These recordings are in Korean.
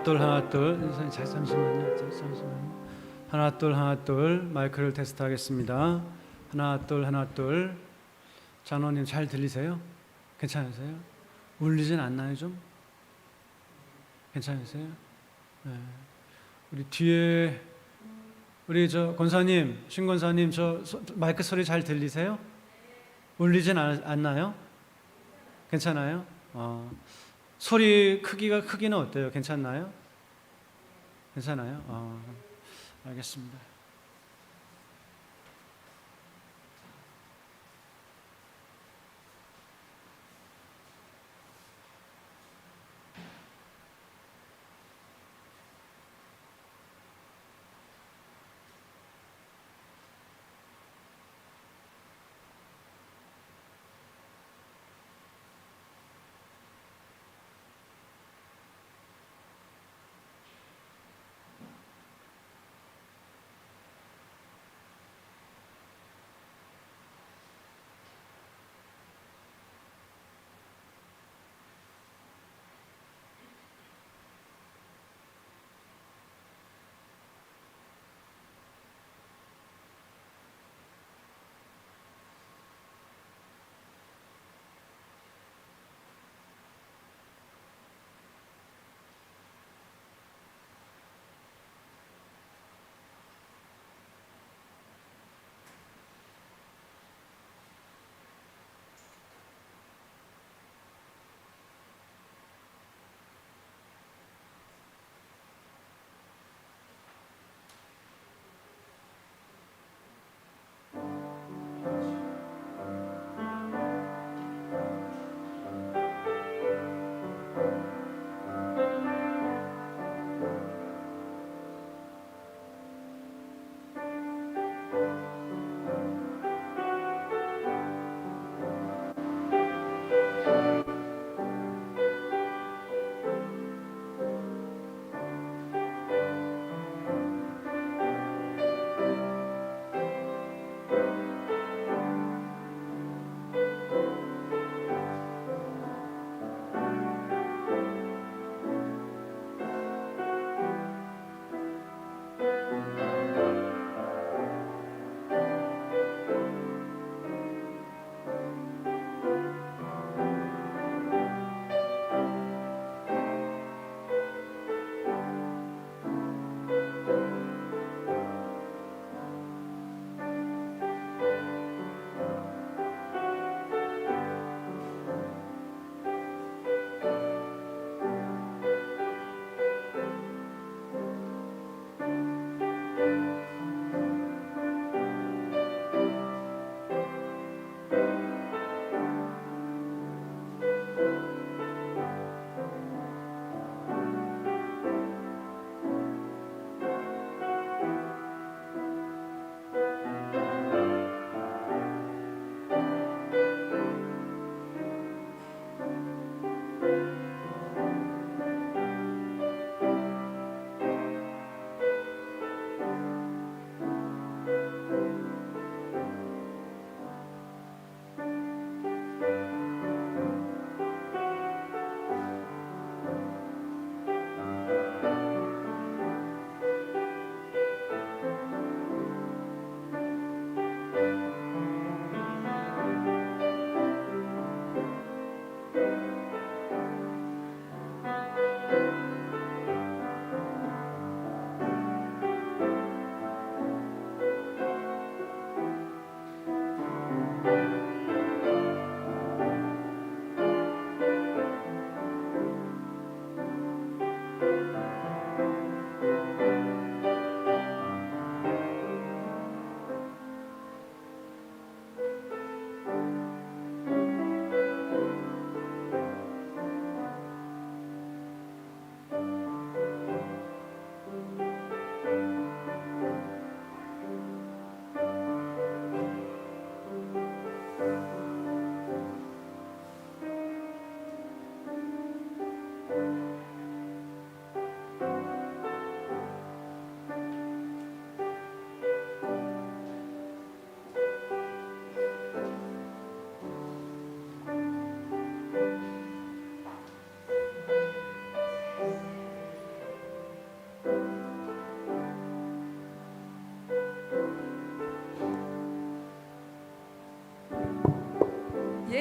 하나 둘 하나 둘. 잠시만요. 하나 둘 마이크를 테스트하겠습니다. 하나 둘. 장로님 잘 들리세요? 괜찮으세요? 울리진 않나요 좀? 괜찮으세요? 네. 우리 뒤에 우리 저 권사님, 신 권사님 마이크 소리 잘 들리세요? 울리진 않나요? 괜찮아요? 소리 크기는 어때요? 괜찮나요? 괜찮아요? 알겠습니다.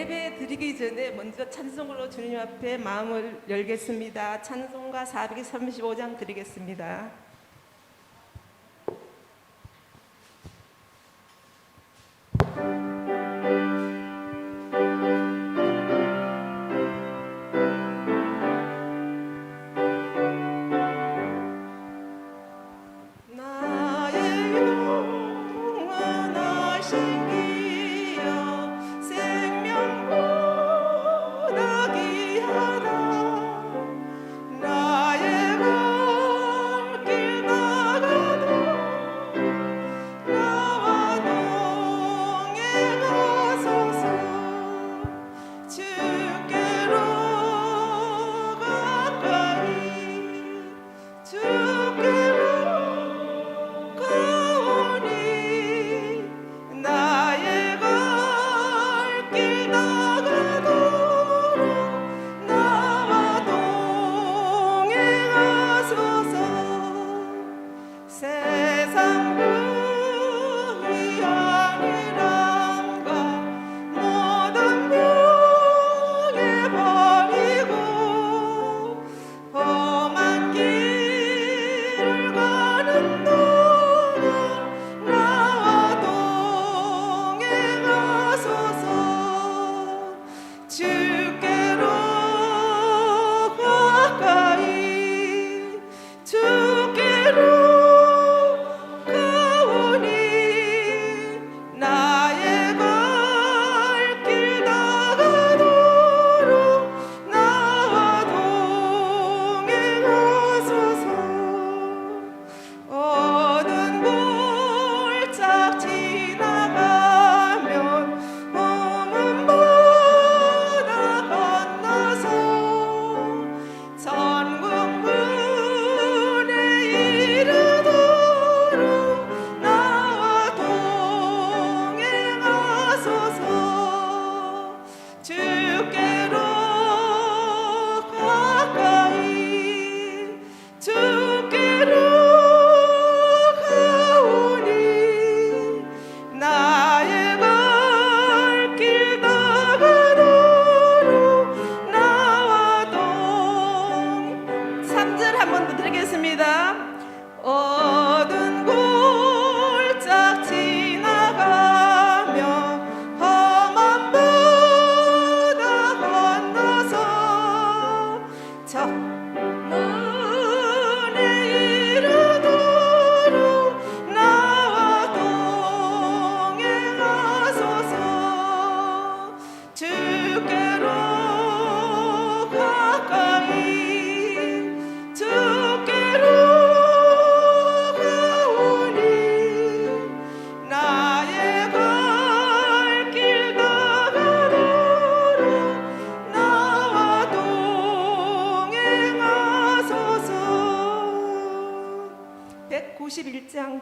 예배 드리기 전에 먼저 찬송으로 주님 앞에 마음을 열겠습니다. 찬송가 435장 드리겠습니다.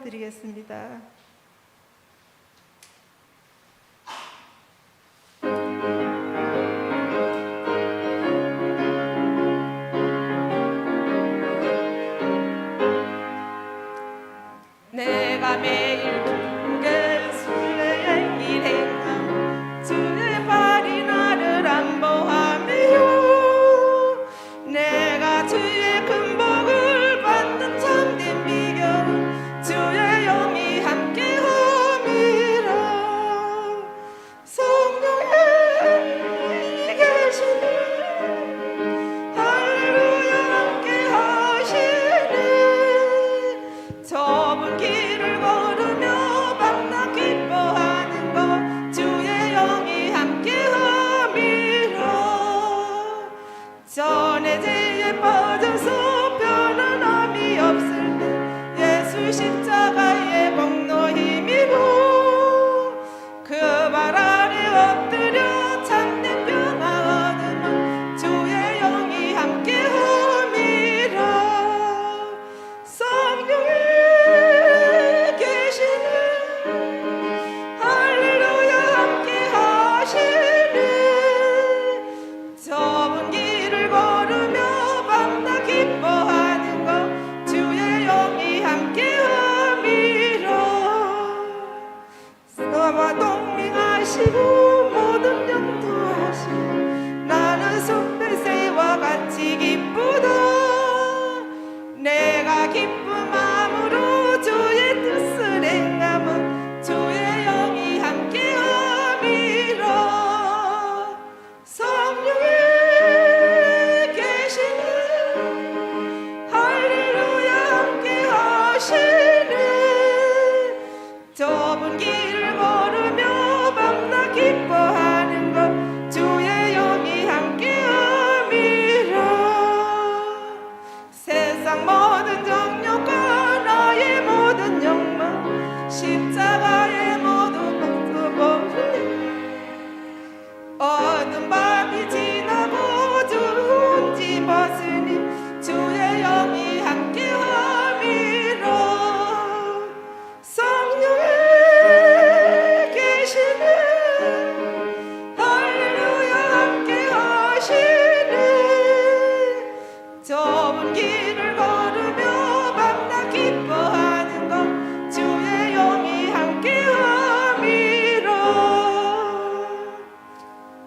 드리겠습니다. 내가 매일 주께 순례의 일행함 주의 발이 나를 안보하며 내가 주의 큰 복을 받는 참된 비결은 주의 영이 함께함이라. 성령이 계시니 할렐루야 함께하시니 좁은 길을 걸어 기쁜 마음으로 주의 뜻을 행하면 주의 영이 함께함이라. 성령이 계시는 할렐루야 함께하시는 좁은 길을 걸으며 밤낮 기뻐하는 것 주의 영이 함께함이라. 세상 모든 정욕과 나의 모든 욕망 십자가의 모든 벗어버리네. 어두운 밤이 지나고 좋은 집 벗으니 주의 영이 함께함이라. 성령이 계시는 할렐루야 함께하시는 좁은 길을 걸으며 밤낮 기뻐하는 것 주의 영이 함께함이라.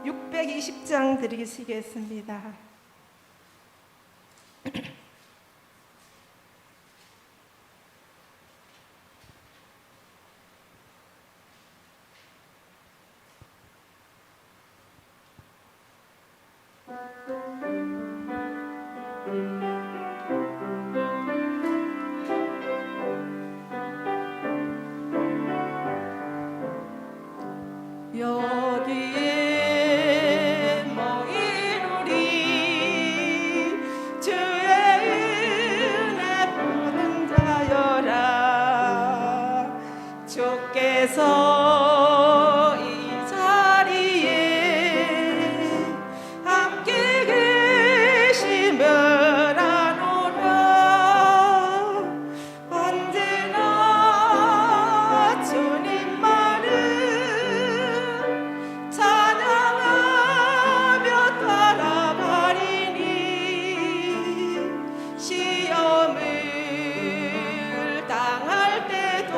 620장 드리시겠습니다. 여기에 모인 우리 주의 은혜 받은 자여라. 주께서 이 자리에 함께 계시면 하노라. 언제나 주님만을 찬양하며 따라가리니 시험을 당할 때도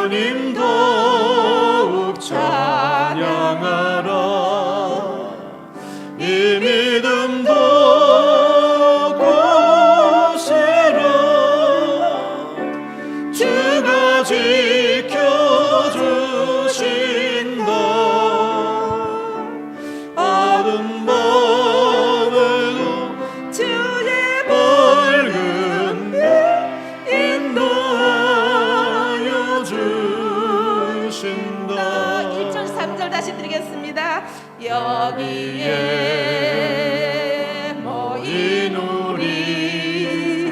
주님 더욱 찬양하라. 이 믿음 더욱 고세라. 주가 지켜주신다. 어두운 밤에도 주의 밝은 빛 인도하여 주신다. 1절 3절 다시 드리겠습니다. 여기에 모인 우리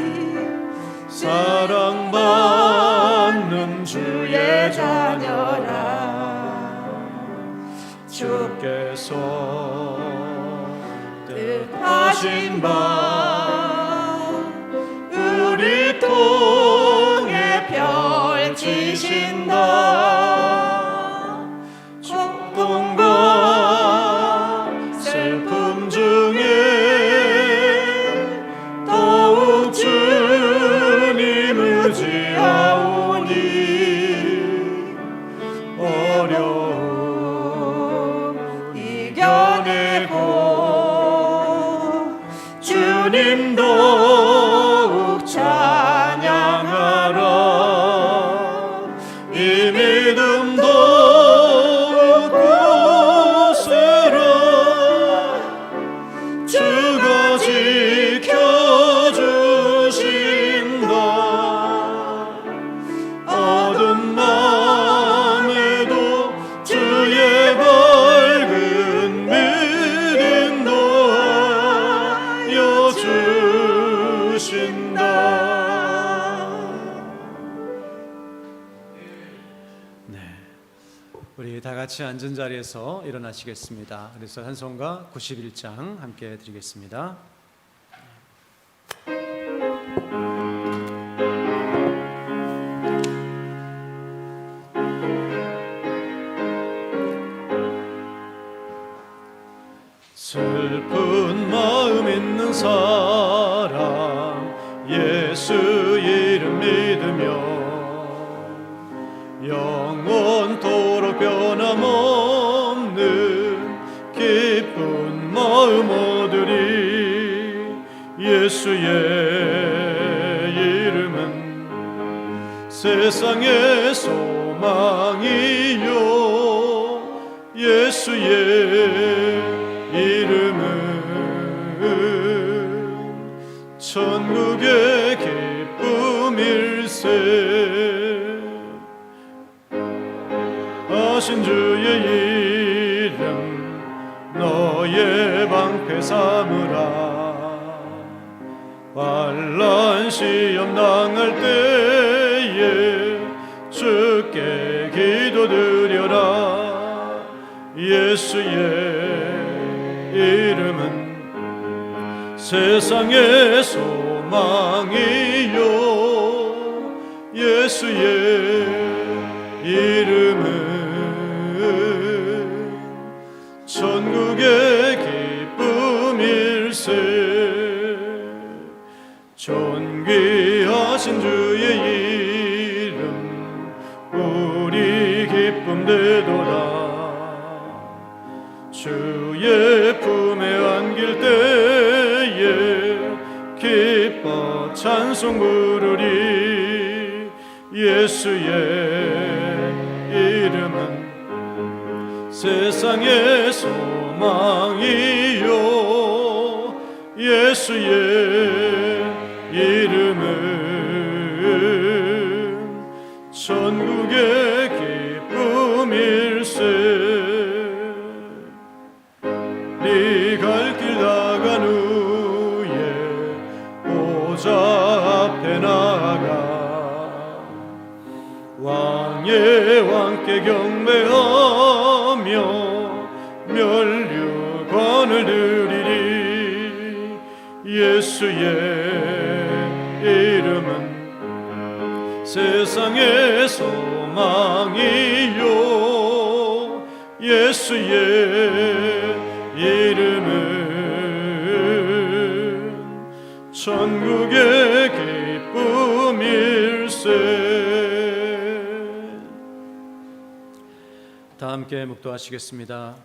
사랑받는 주의 자녀라. 주께서 뜻하신 바 우리 통해 펼치신다. 축복과 슬픔 중에 더욱 주님 의지하오니 어려움 이겨내고 주님 더욱 찬양하라. 이 믿음 더욱 고세라. 주가 지켜주신다. 어두운 밤에도 주의 밝은 빛 인도하여 주신다. 우리 다 같이 앉은 자리에서 일어나시겠습니다. 그래서 찬송가 91장 함께 드리겠습니다. 슬픈 마음 있는 사람 예수 이름 믿으며 영원토록 변함없는 기쁜 마음 얻으리. 예수의 이름은 세상의 소망이요. 예수의 이름은 천국의 기쁨일세. 하신 주의 이름 너의 방패 삼으라. 환난 시험 당할 때에 주께 기도드려라. 예수의 이름은 세상의 소망이요. 예수의 이름은 천국의 기쁨일세. 존귀하신 주의 이름 우리 기쁨 되도다. 주의 품에 안길 때에 기뻐 찬송 부르리. 예수의 이름은 세상의 소망이요. 예수의 이름은 천국의 기쁨일세. 네 갈 길 나간 후에 보좌 앞에 나아가 왕의 왕께 경배하며 면류관을 드리리. 예수의 이름은 세상의 소망이요. 예수의 이름은 천국의 기쁨일세. 다 함께 묵도하시겠습니다.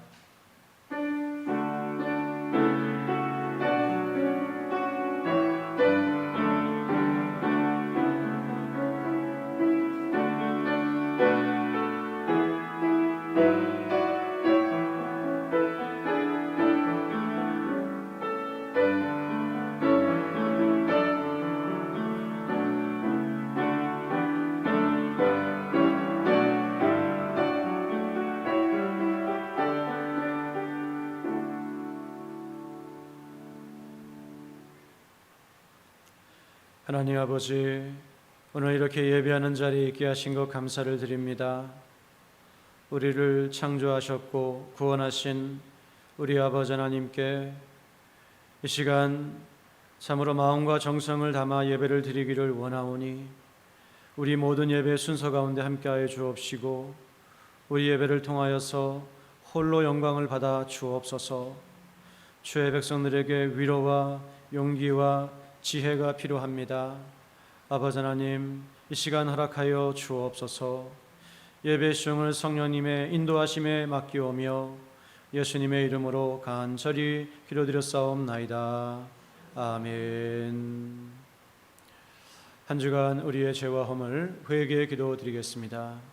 하나님 아버지, 오늘 이렇게 예배하는 자리에 있게 하신 것 감사를 드립니다. 우리를 창조하셨고 구원하신 우리 아버지 하나님께 이 시간 참으로 마음과 정성을 담아 예배를 드리기를 원하오니 우리 모든 예배 순서 가운데 함께하여 주옵시고 우리 예배를 통하여서 홀로 영광을 받아 주옵소서. 주의 백성들에게 위로와 용기와 지혜가 필요합니다. 아버지 하나님, 이 시간 허락하여 주옵소서. 예배 시종을 성령님의 인도하심에 맡기오며 예수님의 이름으로 간절히 기도드렸사옵나이다. 아멘. 한 주간 우리의 죄와 허물 회개의 기도 드리겠습니다.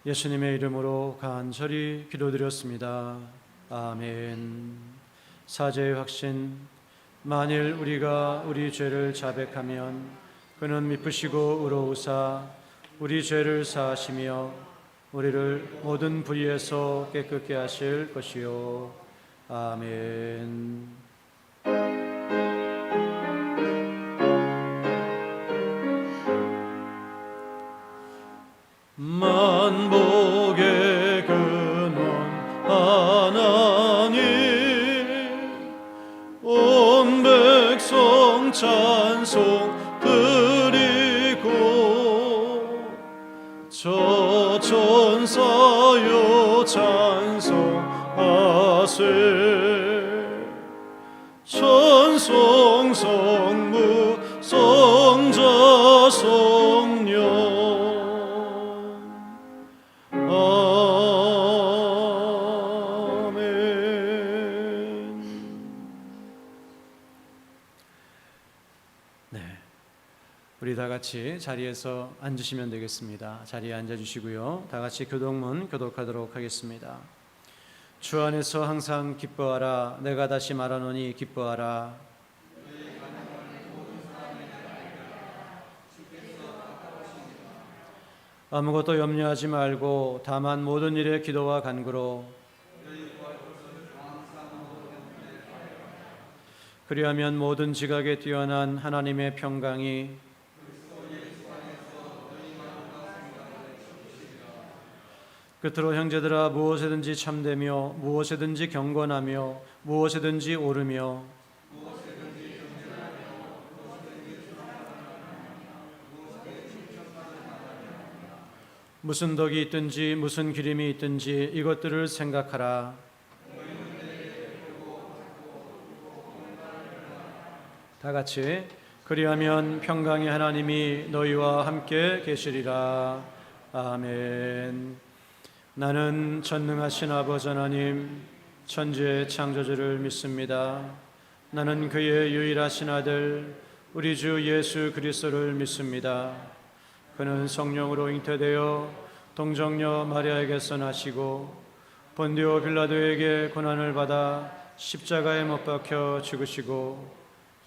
예수님의 이름으로 간절히 기도드렸습니다. 아멘. 사죄의 확신. 만일 우리가 우리 죄를 자백하면 그는 미쁘시고 의로우사 우리 죄를 사하시며 우리를 모든 불의에서 깨끗게 하실 것이요. 아멘. 만복의 근원 하나님, 온 백성 찬송 드리고 저 천사여 찬송하세. 천성 성부 성자 성령 우리 다 같이 자리에서 앉으시면 되겠습니다. 자리에 앉아주시고요. 다 같이 교독문 교독하도록 하겠습니다. 주 안에서 항상 기뻐하라. 내가 다시 말하노니 기뻐하라. 아무것도 염려하지 말고 다만 모든 일에 기도와 간구로 그리하면 모든 지각에 뛰어난 하나님의 평강이 끝으로 형제들아 무엇에든지 참되며 무엇에든지 경건하며 무엇에든지 오르며 무슨 덕이 있든지 무슨 기림이 있든지 이것들을 생각하라. 다 같이 그리하면 평강의 하나님이 너희와 함께 계시리라. 아멘. 나는 전능하신 아버지 하나님 천지의 창조주를 믿습니다. 나는 그의 유일하신 아들 우리 주 예수 그리스도를 믿습니다. 그는 성령으로 잉태되어 동정녀 마리아에게서 나시고 본디오 빌라도에게 고난을 받아 십자가에 못 박혀 죽으시고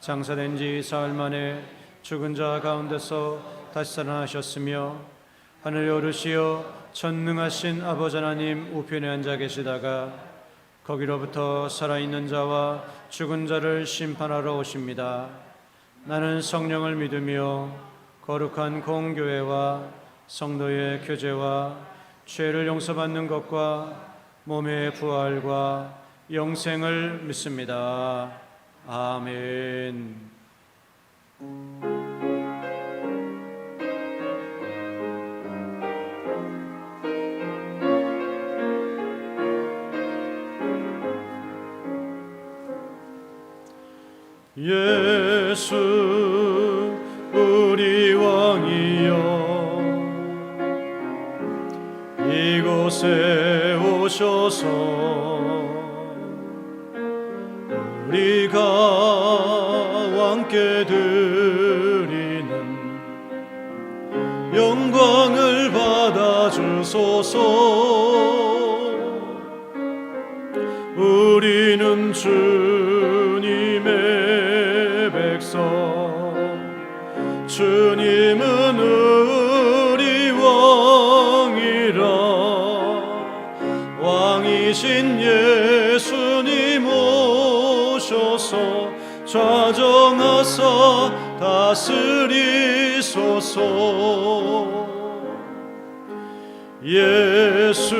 장사된 지 사흘 만에 죽은 자 가운데서 다시 살아나셨으며 하늘에 오르시어 전능하신 아버지 하나님 우편에 앉아 계시다가 거기로부터 살아있는 자와 죽은 자를 심판하러 오십니다. 나는 성령을 믿으며 거룩한 공교회와 성도의 교제와 죄를 용서받는 것과 몸의 부활과 영생을 믿습니다. 아멘. 예수 우리 왕이여 이곳에 오셔서 우리가 왕께 드리는 영광을 받아 주소서. 우리는 주님의 백성, 주님은 우리 왕이라. 왕이신 예수님 오셔서 좌정하사 다스리소서. 예수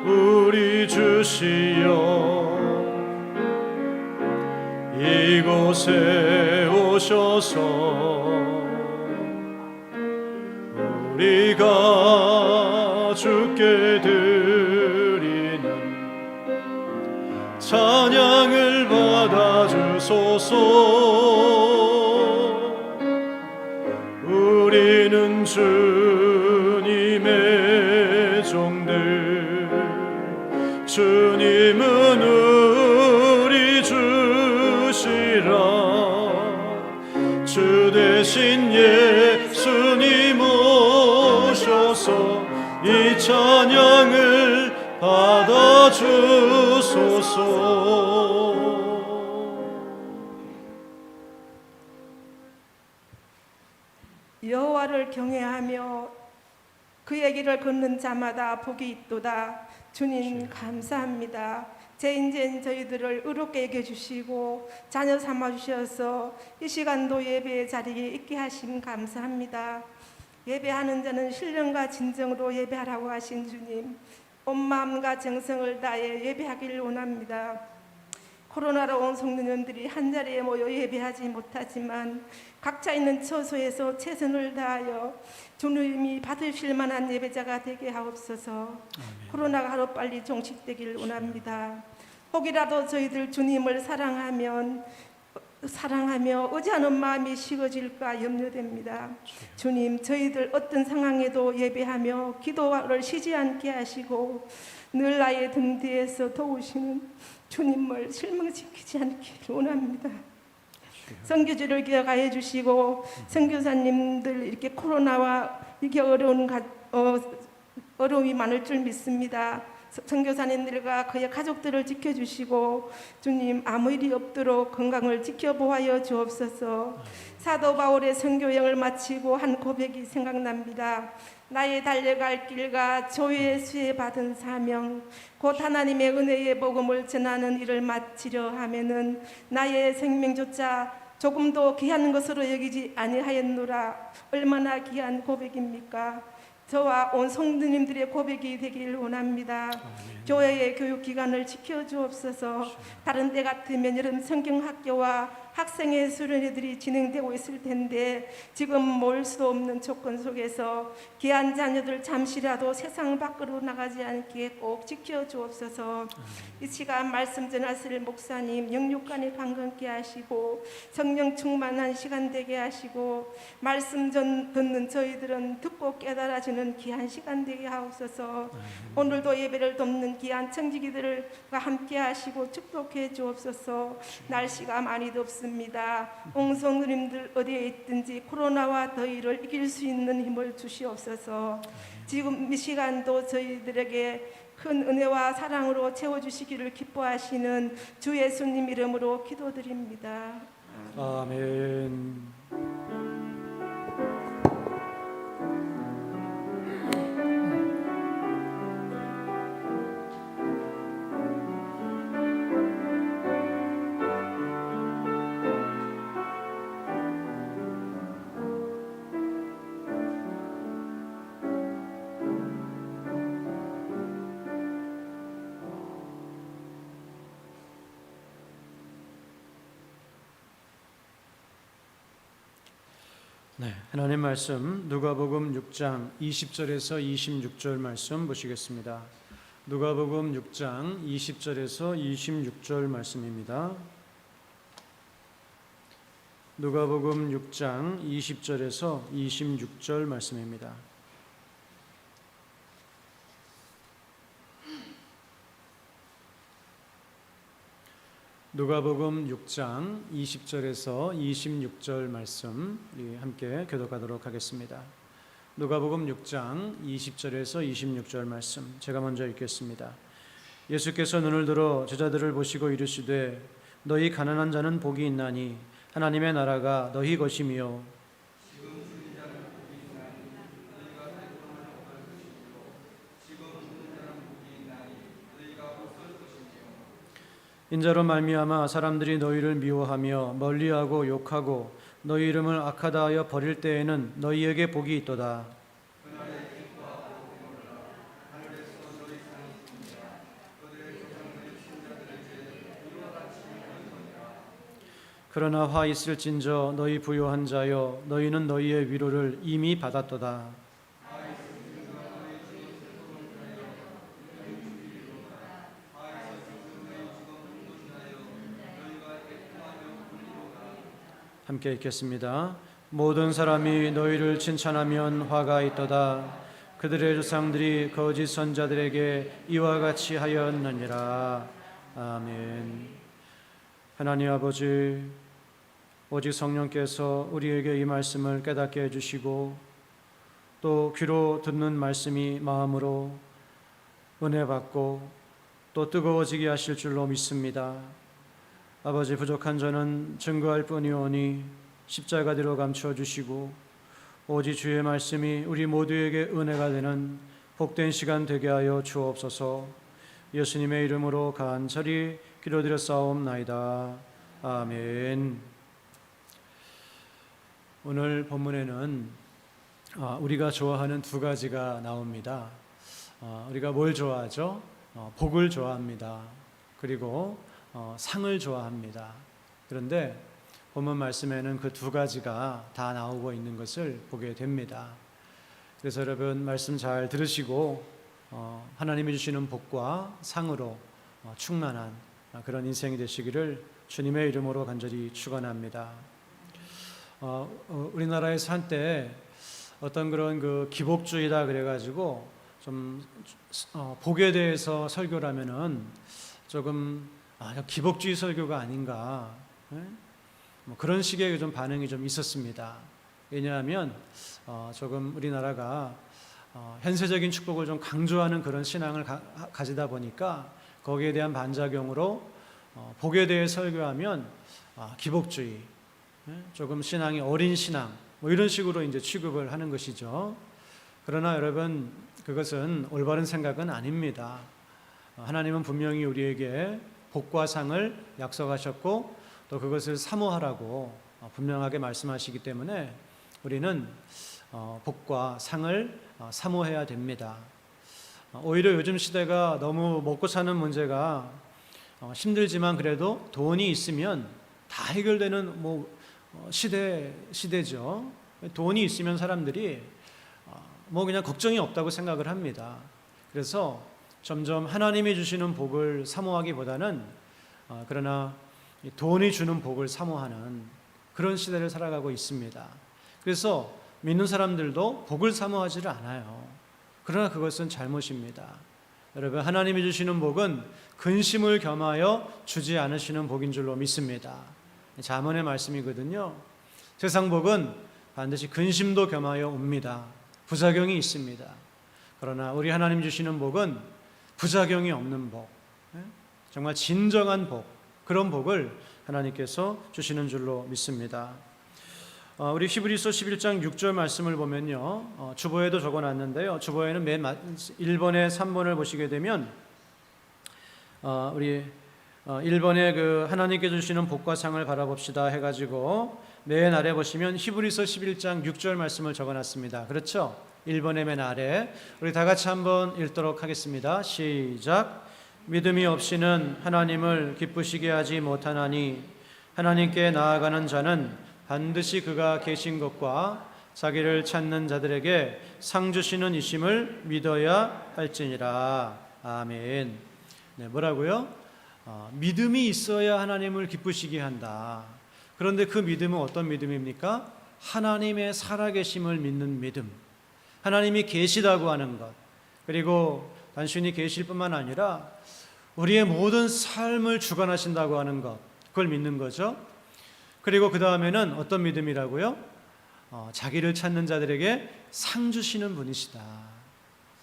우리 주시여 이곳에 오셔서 우리가 주께 드리는 찬양을 받아 주소서. 우리는 주님의 종들, 주님은 우리 주시라. 주 대신 예수님 오셔서 이 찬양을 받아 주소서. 여호와를 경외하며 그의 길을 걷는 자마다 복이 있도다. 주님 감사합니다. 죄인된 저희들을 의롭게 여겨주시고 자녀 삼아주셔서 이 시간도 예배의 자리에 있게 하심 감사합니다. 예배하는 자는 신령과 진정으로 예배하라고 하신 주님, 온 마음과 정성을 다해 예배하기를 원합니다. 코로나로 온 성도님들이 한자리에 모여 예배하지 못하지만 각자 있는 처소에서 최선을 다하여 주님이 받으실 만한 예배자가 되게 하옵소서. 코로나가 하루빨리 종식되길 원합니다. 혹이라도 저희들 주님을 사랑하며 의지하는 마음이 식어질까 염려됩니다. 주님, 저희들 어떤 상황에도 예배하며 기도를 쉬지 않게 하시고 늘 나의 등 뒤에서 도우시는 주님을 실망시키지 않기를 원합니다. 선교지를 기억하여 주시고 선교사님들 이렇게 코로나와 이렇게 어려움이 많을 줄 믿습니다. 선교사님들과 그의 가족들을 지켜주시고 주님 아무 일이 없도록 건강을 지켜보아여 주옵소서. 사도 바울의 선교여행을 마치고 한 고백이 생각납니다. 나의 달려갈 길과 조의 수에 받은 사명, 곧 하나님의 은혜의 복음을 전하는 일을 마치려 하면은 나의 생명조차 조금도 귀한 것으로 여기지 아니하였노라. 얼마나 귀한 고백입니까? 저와 온 성도님들의 고백이 되길 원합니다. 교회의 교육기관을 지켜주옵소서. 다른 때 같으면 여름 성경학교와 학생의 수련회들이 진행되고 있을 텐데 지금 모일 수도 없는 조건 속에서 귀한 자녀들 잠시라도 세상 밖으로 나가지 않게 꼭 지켜주옵소서. 이 시간 말씀 전하실 목사님 영육간에 강건케 하시고 성령 충만한 시간 되게 하시고 말씀 듣는 저희들은 듣고 깨달아지는 귀한 시간 되게 하옵소서. 오늘도 예배를 돕는 귀한 청지기들과 함께 하시고 축복해 주옵소서. 날씨가 많이 덥습니다. 옹성누님들 어디에 있든지 코로나와 더위를 이길 수 있는 힘을 주시옵소서. 지금 이 시간도 저희들에게 큰 은혜와 사랑으로 채워주시기를 기뻐하시는 주 예수님 이름으로 기도드립니다. 아멘. 네, 하나님 말씀 누가복음 6장 20절에서 26절 말씀 보시겠습니다. 누가복음 6장 20절에서 26절 말씀입니다. 누가복음 6장 20절에서 26절 말씀입니다. 누가복음 6장 20절에서 26절 말씀 우리 함께 교독하도록 하겠습니다. 누가복음 6장 20절에서 26절 말씀 제가 먼저 읽겠습니다. 예수께서 눈을 들어 제자들을 보시고 이르시되 너희 가난한 자는 복이 있나니 하나님의 나라가 너희 것이며 인자로 말미암아 사람들이 너희를 미워하며 멀리하고 욕하고 너희 이름을 악하다 하여 버릴 때에는 너희에게 복이 있도다. 그러나 화 있을진저 너희 부요한 자여 너희는 너희의 위로를 이미 받았도다. 함께 읽겠습니다. 모든 사람이 너희를 칭찬하면 화가 있도다. 그들의 조상들이 거짓 선자들에게 이와 같이 하였느니라. 아멘. 하나님 아버지, 오직 성령께서 우리에게 이 말씀을 깨닫게 해주시고 또 귀로 듣는 말씀이 마음으로 은혜 받고 또 뜨거워지게 하실 줄로 믿습니다. 아버지, 부족한 저는 증거할 뿐이오니 십자가 뒤로 감추어 주시고 오직 주의 말씀이 우리 모두에게 은혜가 되는 복된 시간 되게 하여 주옵소서. 예수님의 이름으로 간절히 기도드려 싸움나이다. 아멘. 오늘 본문에는 우리가 좋아하는 두 가지가 나옵니다. 우리가 뭘 좋아하죠? 복을 좋아합니다. 그리고 상을 좋아합니다. 그런데 본문 말씀에는 그 두 가지가 다 나오고 있는 것을 보게 됩니다. 그래서 여러분 말씀 잘 들으시고 하나님이 주시는 복과 상으로 충만한 그런 인생이 되시기를 주님의 이름으로 간절히 축원합니다. 우리나라에서 한때 어떤 그런 그 기복주의다 그래가지고 좀 복에 대해서 설교를 하면은 조금 기복주의 설교가 아닌가, 뭐 그런 식의 좀 반응이 좀 있었습니다. 왜냐하면 조금 우리나라가 현세적인 축복을 좀 강조하는 그런 신앙을 가지다 보니까 거기에 대한 반작용으로 복에 대해 설교하면 기복주의, 조금 신앙이 어린 신앙, 뭐 이런 식으로 이제 취급을 하는 것이죠. 그러나 여러분 그것은 올바른 생각은 아닙니다. 하나님은 분명히 우리에게 복과 상을 약속하셨고 또 그것을 사모하라고 분명하게 말씀하시기 때문에 우리는 복과 상을 사모해야 됩니다. 오히려 요즘 시대가 너무 먹고 사는 문제가 힘들지만 그래도 돈이 있으면 다 해결되는 시대죠. 돈이 있으면 사람들이 그냥 걱정이 없다고 생각을 합니다. 그래서 점점 하나님이 주시는 복을 사모하기보다는 그러나 돈이 주는 복을 사모하는 그런 시대를 살아가고 있습니다. 그래서 믿는 사람들도 복을 사모하지를 않아요. 그러나 그것은 잘못입니다. 여러분, 하나님이 주시는 복은 근심을 겸하여 주지 않으시는 복인 줄로 믿습니다. 잠언의 말씀이거든요. 세상 복은 반드시 근심도 겸하여 옵니다. 부작용이 있습니다. 그러나 우리 하나님 주시는 복은 부작용이 없는 복, 정말 진정한 복, 그런 복을 하나님께서 주시는 줄로 믿습니다. 우리 히브리서 11장 6절 말씀을 보면요, 주보에도 적어놨는데요, 주보에는 맨 1번에 3번을 보시게 되면 우리 1번에 그 하나님께 주시는 복과 상을 바라봅시다 해가지고 맨 아래 보시면 히브리서 11장 6절 말씀을 적어놨습니다. 그렇죠? 1번의 맨 아래 우리 다 같이 한번 읽도록 하겠습니다. 시작. 믿음이 없이는 하나님을 기쁘시게 하지 못하나니 하나님께 나아가는 자는 반드시 그가 계신 것과 자기를 찾는 자들에게 상 주시는 이심을 믿어야 할지니라. 아멘. 네, 뭐라고요? 믿음이 있어야 하나님을 기쁘시게 한다. 그런데 그 믿음은 어떤 믿음입니까? 하나님의 살아계심을 믿는 믿음, 하나님이 계시다고 하는 것, 그리고 단순히 계실 뿐만 아니라 우리의 모든 삶을 주관하신다고 하는 것, 그걸 믿는 거죠. 그리고 그 다음에는 어떤 믿음이라고요? 자기를 찾는 자들에게 상 주시는 분이시다.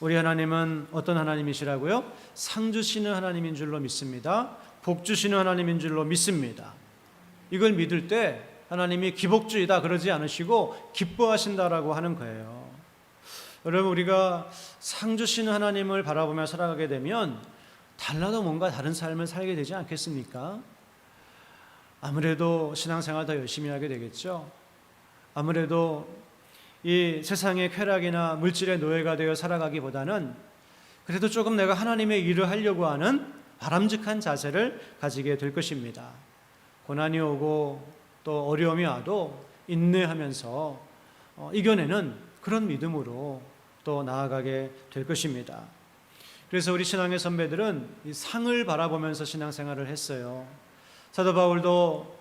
우리 하나님은 어떤 하나님이시라고요? 상 주시는 하나님인 줄로 믿습니다. 복 주시는 하나님인 줄로 믿습니다. 이걸 믿을 때 하나님이 기복주의다 그러지 않으시고 기뻐하신다라고 하는 거예요. 여러분, 우리가 상 주시는 하나님을 바라보며 살아가게 되면 달라도 뭔가 다른 삶을 살게 되지 않겠습니까? 아무래도 신앙생활 더 열심히 하게 되겠죠. 아무래도 이 세상의 쾌락이나 물질의 노예가 되어 살아가기보다는 그래도 조금 내가 하나님의 일을 하려고 하는 바람직한 자세를 가지게 될 것입니다. 고난이 오고 또 어려움이 와도 인내하면서 이겨내는 그런 믿음으로 또 나아가게 될 것입니다. 그래서 우리 신앙의 선배들은 이 상을 바라보면서 신앙생활을 했어요. 사도 바울도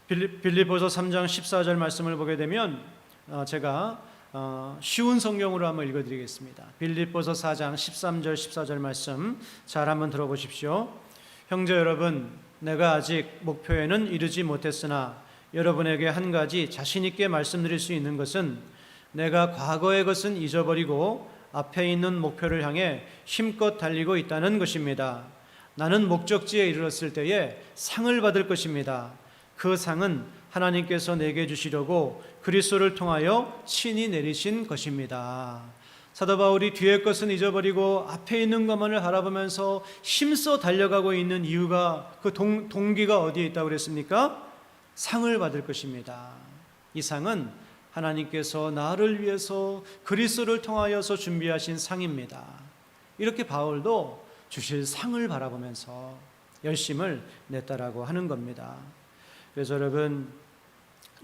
빌립보서 3장 14절 말씀을 보게 되면 제가 쉬운 성경으로 한번 읽어드리겠습니다. 빌립보서 4장 13절 14절 말씀 잘 한번 들어보십시오. 형제 여러분, 내가 아직 목표에는 이르지 못했으나 여러분에게 한 가지 자신 있게 말씀드릴 수 있는 것은 내가 과거의 것은 잊어버리고 앞에 있는 목표를 향해 힘껏 달리고 있다는 것입니다. 나는 목적지에 이르렀을 때에 상을 받을 것입니다. 그 상은 하나님께서 내게 주시려고 그리스도를 통하여 친히 내리신 것입니다. 사도 바울이 뒤의 것은 잊어버리고 앞에 있는 것만을 바라보면서 힘써 달려가고 있는 이유가, 그 동기가 어디에 있다고 그랬습니까? 상을 받을 것입니다. 이 상은 하나님께서 나를 위해서 그리스도를 통하여서 준비하신 상입니다. 이렇게 바울도 주실 상을 바라보면서 열심을 냈다라고 하는 겁니다. 그래서 여러분,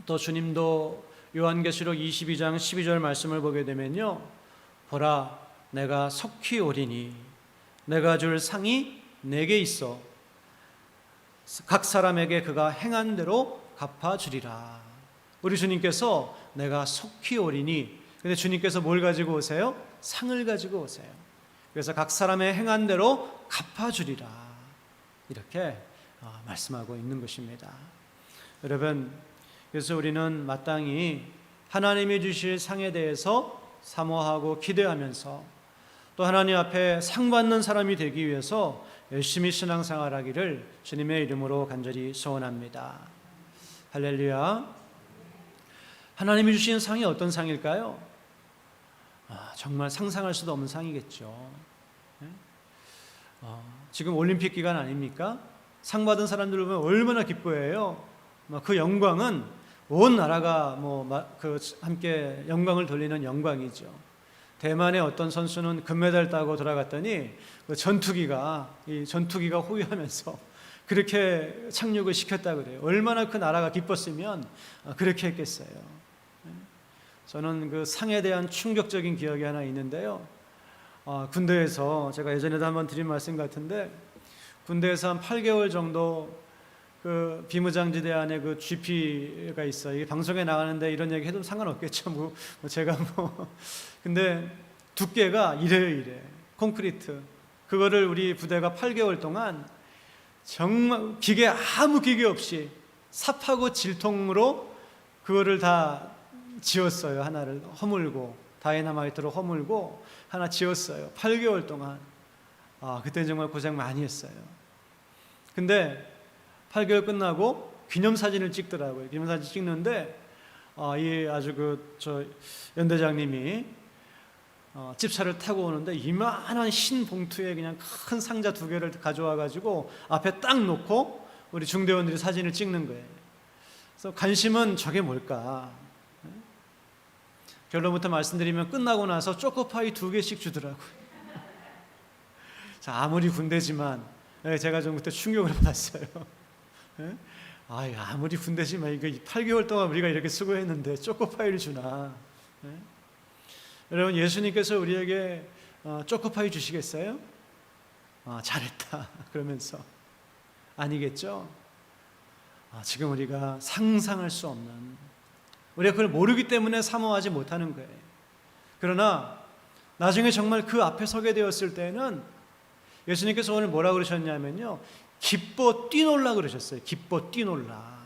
또 주님도 요한계시록 22장 12절 말씀을 보게 되면요, 보라, 내가 속히 오리니 내가 줄 상이 내게 있어 각 사람에게 그가 행한 대로 갚아주리라. 우리 주님께서 내가 속히 오리니, 근데 주님께서 뭘 가지고 오세요? 상을 가지고 오세요. 그래서 각 사람의 행한 대로 갚아주리라, 이렇게 말씀하고 있는 것입니다. 여러분, 그래서 우리는 마땅히 하나님이 주실 상에 대해서 사모하고 기대하면서 또 하나님 앞에 상 받는 사람이 되기 위해서 열심히 신앙생활하기를 주님의 이름으로 간절히 소원합니다. 할렐루야. 하나님이 주신 상이 어떤 상일까요? 정말 상상할 수도 없는 상이겠죠. 지금 올림픽 기간 아닙니까? 상 받은 사람들 보면 얼마나 기뻐해요. 그 영광은 온 나라가 함께 영광을 돌리는 영광이죠. 대만의 어떤 선수는 금메달 따고 돌아갔더니 그 전투기가 호위하면서 그렇게 착륙을 시켰다 그래요. 얼마나 그 나라가 기뻤으면 그렇게 했겠어요. 저는 그 상에 대한 충격적인 기억이 하나 있는데요. 군대에서, 제가 예전에도 한번 드린 말씀 같은데, 군대에서 한 8개월 정도 그 비무장지대 안에 그 GP가 있어요. 이게 방송에 나가는데 이런 얘기 해도 상관없겠죠. 제가 근데 두께가 이래 콘크리트. 그거를 우리 부대가 8개월 동안 정말 아무 기계 없이 삽하고 질통으로 그거를 다 지었어요. 하나를 허물고, 다이너마이트로 허물고 하나 지었어요. 8개월 동안. 그때 정말 고생 많이 했어요. 근데 8개월 끝나고 기념사진을 찍더라고요. 기념사진 찍는데 이 아주 저 연대장님이 집차를 타고 오는데 이만한 흰 봉투에 그냥 큰 상자 2개를 가져와 가지고 앞에 딱 놓고 우리 중대원들이 사진을 찍는 거예요. 그래서 관심은 저게 뭘까? 결론부터 말씀드리면 끝나고 나서 초코파이 2개씩 주더라고요. 자, 아무리 군대지만 제가 좀 그때 충격을 받았어요. 아무리 군대지만 이거 8개월 동안 우리가 이렇게 수고했는데 초코파이를 주나. 네? 여러분, 예수님께서 우리에게 초코파이 주시겠어요? 잘했다 그러면서. 아니겠죠? 지금 우리가 상상할 수 없는, 우리가 그걸 모르기 때문에 사모하지 못하는 거예요. 그러나 나중에 정말 그 앞에 서게 되었을 때는 예수님께서 오늘 뭐라고 그러셨냐면요, 기뻐 뛰놀라 그러셨어요. 기뻐 뛰놀라.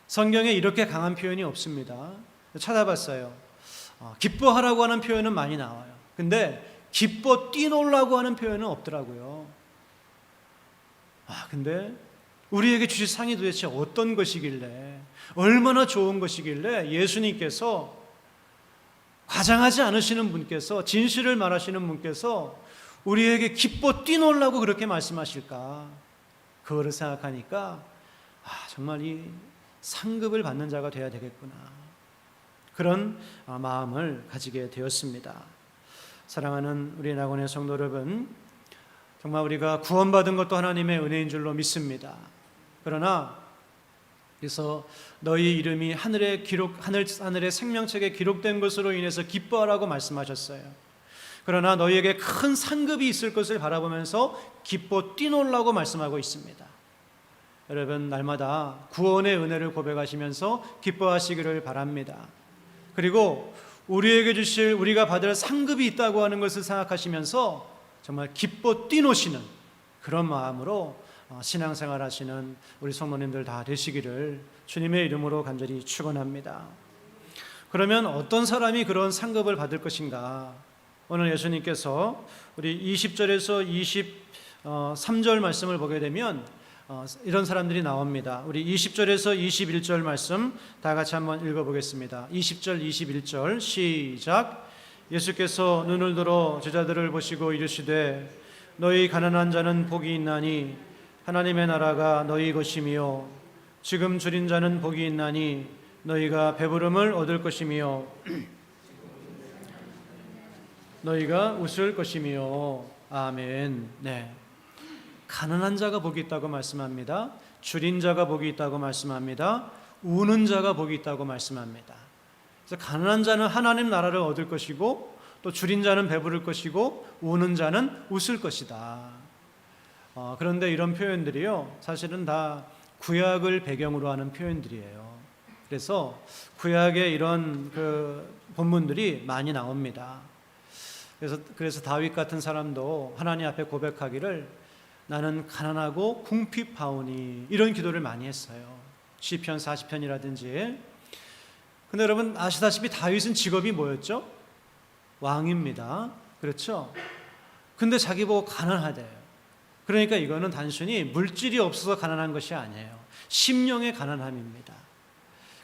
성경에 이렇게 강한 표현이 없습니다. 찾아봤어요. 기뻐하라고 하는 표현은 많이 나와요. 근데 기뻐 뛰놀라고 하는 표현은 없더라고요. 근데 우리에게 주실 상이 도대체 어떤 것이길래, 얼마나 좋은 것이길래 예수님께서, 과장하지 않으시는 분께서, 진실을 말하시는 분께서 우리에게 기뻐 뛰놀라고 그렇게 말씀하실까? 그거를 생각하니까 정말 이 상급을 받는 자가 되어야 되겠구나, 그런 마음을 가지게 되었습니다. 사랑하는 우리 낙원의 성도 여러분, 정말 우리가 구원받은 것도 하나님의 은혜인 줄로 믿습니다. 그러나 그래서 너희 이름이 하늘의 생명책에 기록된 것으로 인해서 기뻐하라고 말씀하셨어요. 그러나 너희에게 큰 상급이 있을 것을 바라보면서 기뻐 뛰놀라고 말씀하고 있습니다. 여러분, 날마다 구원의 은혜를 고백하시면서 기뻐하시기를 바랍니다. 그리고 우리가 받을 상급이 있다고 하는 것을 생각하시면서 정말 기뻐 뛰노시는 그런 마음으로 신앙생활 하시는 우리 성도님들 다 되시기를 주님의 이름으로 간절히 축원합니다. 그러면 어떤 사람이 그런 상급을 받을 것인가? 오늘 예수님께서 우리 20절에서 23절 말씀을 보게 되면 이런 사람들이 나옵니다. 우리 20절에서 21절 말씀 다 같이 한번 읽어보겠습니다. 20절 21절 시작. 예수께서 눈을 들어 제자들을 보시고 이르시되 너희 가난한 자는 복이 있나니 하나님의 나라가 너희 것이며 지금 줄인 자는 복이 있나니 너희가 배부름을 얻을 것이며 너희가 웃을 것이며. 아멘. 네. 가난한 자가 복이 있다고 말씀합니다. 줄인 자가 복이 있다고 말씀합니다. 우는 자가 복이 있다고 말씀합니다. 그래서 가난한 자는 하나님 나라를 얻을 것이고, 또 줄인 자는 배부를 것이고, 우는 자는 웃을 것이다. 그런데 이런 표현들이요, 사실은 다 구약을 배경으로 하는 표현들이에요. 그래서 구약에 이런 본문들이 많이 나옵니다. 그래서 다윗 같은 사람도 하나님 앞에 고백하기를 나는 가난하고 궁핍하오니, 이런 기도를 많이 했어요. 시편 40편이라든지. 근데 여러분 아시다시피 다윗은 직업이 뭐였죠? 왕입니다. 그렇죠? 근데 자기 보고 가난하대요. 그러니까 이거는 단순히 물질이 없어서 가난한 것이 아니에요. 심령의 가난함입니다.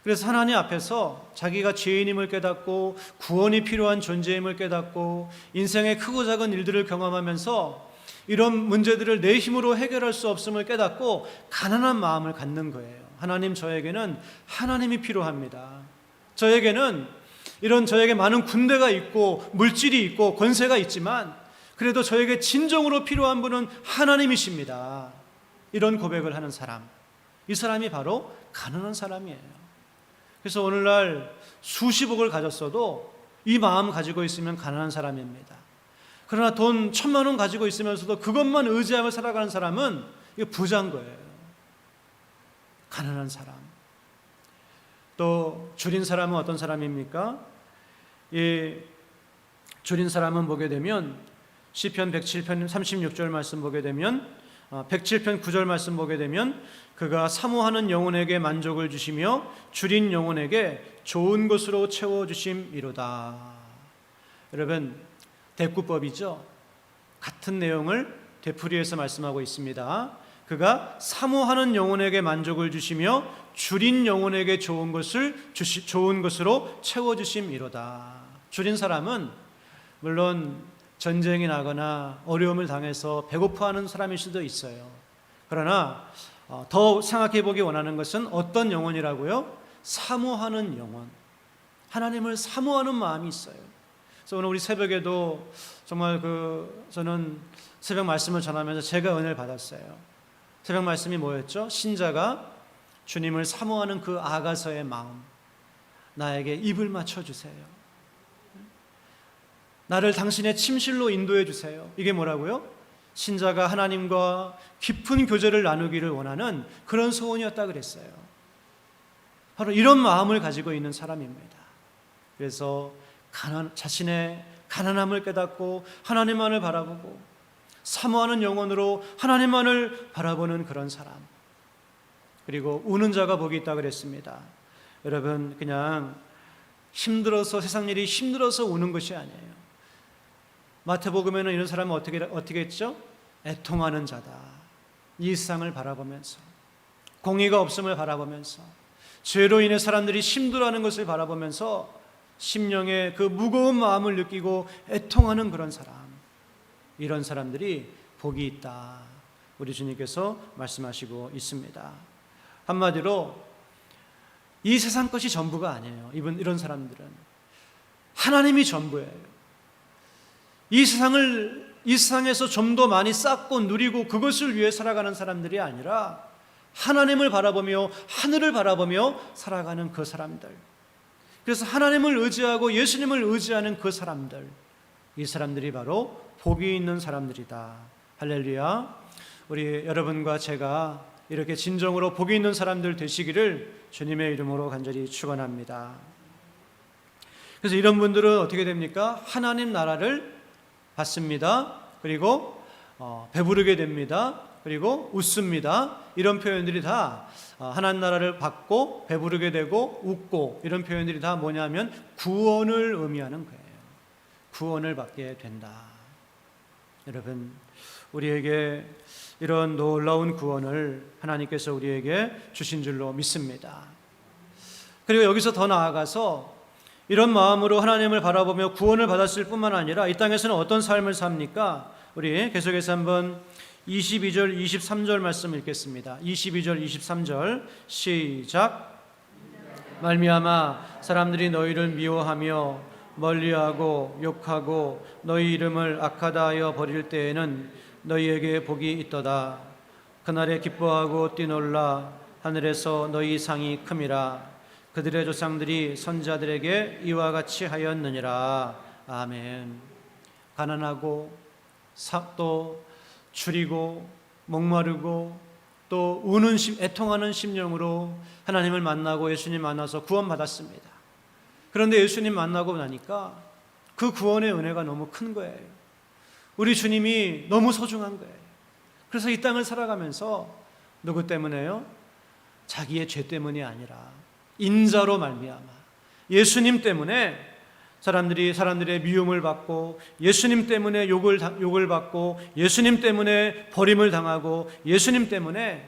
그래서 하나님 앞에서 자기가 죄인임을 깨닫고 구원이 필요한 존재임을 깨닫고 인생의 크고 작은 일들을 경험하면서 이런 문제들을 내 힘으로 해결할 수 없음을 깨닫고 가난한 마음을 갖는 거예요. 하나님, 저에게는 하나님이 필요합니다. 저에게 많은 군대가 있고 물질이 있고 권세가 있지만 그래도 저에게 진정으로 필요한 분은 하나님이십니다. 이런 고백을 하는 사람, 이 사람이 바로 가난한 사람이에요. 그래서 오늘날 수십억을 가졌어도 이 마음 가지고 있으면 가난한 사람입니다. 그러나 돈 1,000만 원 가지고 있으면서도 그것만 의지하며 살아가는 사람은 이게 부자인 거예요. 가난한 사람. 또 줄인 사람은 어떤 사람입니까? 이 줄인 사람은 보게 되면 시편 107편 36절 말씀 보게 되면 107편 9절 말씀 보게 되면 그가 사모하는 영혼에게 만족을 주시며 줄인 영혼에게 좋은 것으로 채워주심이로다. 여러분, 대꾸법이죠. 같은 내용을 되풀이해서 말씀하고 있습니다. 그가 사모하는 영혼에게 만족을 주시며 줄인 영혼에게 좋은 것으로 채워주심이로다. 줄인 사람은 물론 전쟁이 나거나 어려움을 당해서 배고파하는 사람일 수도 있어요. 그러나 더 생각해 보기 원하는 것은 어떤 영혼이라고요? 사모하는 영혼. 하나님을 사모하는 마음이 있어요. 그래서 오늘 우리 새벽에도 정말 저는 새벽 말씀을 전하면서 제가 은혜를 받았어요. 새벽 말씀이 뭐였죠? 신자가 주님을 사모하는 그 아가서의 마음. 나에게 입을 맞춰 주세요. 나를 당신의 침실로 인도해 주세요. 이게 뭐라고요? 신자가 하나님과 깊은 교제를 나누기를 원하는 그런 소원이었다 그랬어요. 바로 이런 마음을 가지고 있는 사람입니다. 그래서 자신의 가난함을 깨닫고 하나님만을 바라보고 사모하는 영혼으로 하나님만을 바라보는 그런 사람. 그리고 우는 자가 복이 있다 그랬습니다. 여러분, 그냥 힘들어서, 세상 일이 힘들어서 우는 것이 아니에요. 마태복음에는 이런 사람은 어떻게 했죠? 애통하는 자다. 이 세상을 바라보면서, 공의가 없음을 바라보면서, 죄로 인해 사람들이 힘들어하는 것을 바라보면서 심령의 그 무거운 마음을 느끼고 애통하는 그런 사람, 이런 사람들이 복이 있다. 우리 주님께서 말씀하시고 있습니다. 한마디로 이 세상 것이 전부가 아니에요. 이런 사람들은 하나님이 전부예요. 이 세상에서 좀 더 많이 쌓고 누리고 그것을 위해 살아가는 사람들이 아니라 하나님을 바라보며 하늘을 바라보며 살아가는 그 사람들. 그래서 하나님을 의지하고 예수님을 의지하는 그 사람들, 이 사람들이 바로 복이 있는 사람들이다. 할렐루야. 우리 여러분과 제가 이렇게 진정으로 복이 있는 사람들 되시기를 주님의 이름으로 간절히 축원합니다. 그래서 이런 분들은 어떻게 됩니까? 하나님 나라를 받습니다. 그리고 배부르게 됩니다. 그리고 웃습니다. 이런 표현들이 다 하나님 나라를 받고 배부르게 되고 웃고, 이런 표현들이 다 뭐냐면 구원을 의미하는 거예요. 구원을 받게 된다. 여러분, 우리에게 이런 놀라운 구원을 하나님께서 우리에게 주신 줄로 믿습니다. 그리고 여기서 더 나아가서 이런 마음으로 하나님을 바라보며 구원을 받았을 뿐만 아니라 이 땅에서는 어떤 삶을 삽니까? 우리 계속해서 한번 22절 23절 말씀 읽겠습니다. 22절 23절 시작. 말미암아 사람들이 너희를 미워하며 멀리하고 욕하고 너희 이름을 악하다 하여 버릴 때에는 너희에게 복이 있도다. 그날에 기뻐하고 뛰놀라. 하늘에서 너희 상이 큼이라. 그들의 조상들이 선자들에게 이와 같이 하였느니라. 아멘. 가난하고 또 줄이고 목마르고 또 우는 애통하는 심령으로 하나님을 만나고 예수님 만나서 구원받았습니다. 그런데 예수님 만나고 나니까 그 구원의 은혜가 너무 큰 거예요. 우리 주님이 너무 소중한 거예요. 그래서 이 땅을 살아가면서 누구 때문에요? 자기의 죄 때문이 아니라 인자로 말미암아 예수님 때문에 사람들의 미움을 받고, 예수님 때문에 욕을 받고, 예수님 때문에 버림을 당하고, 예수님 때문에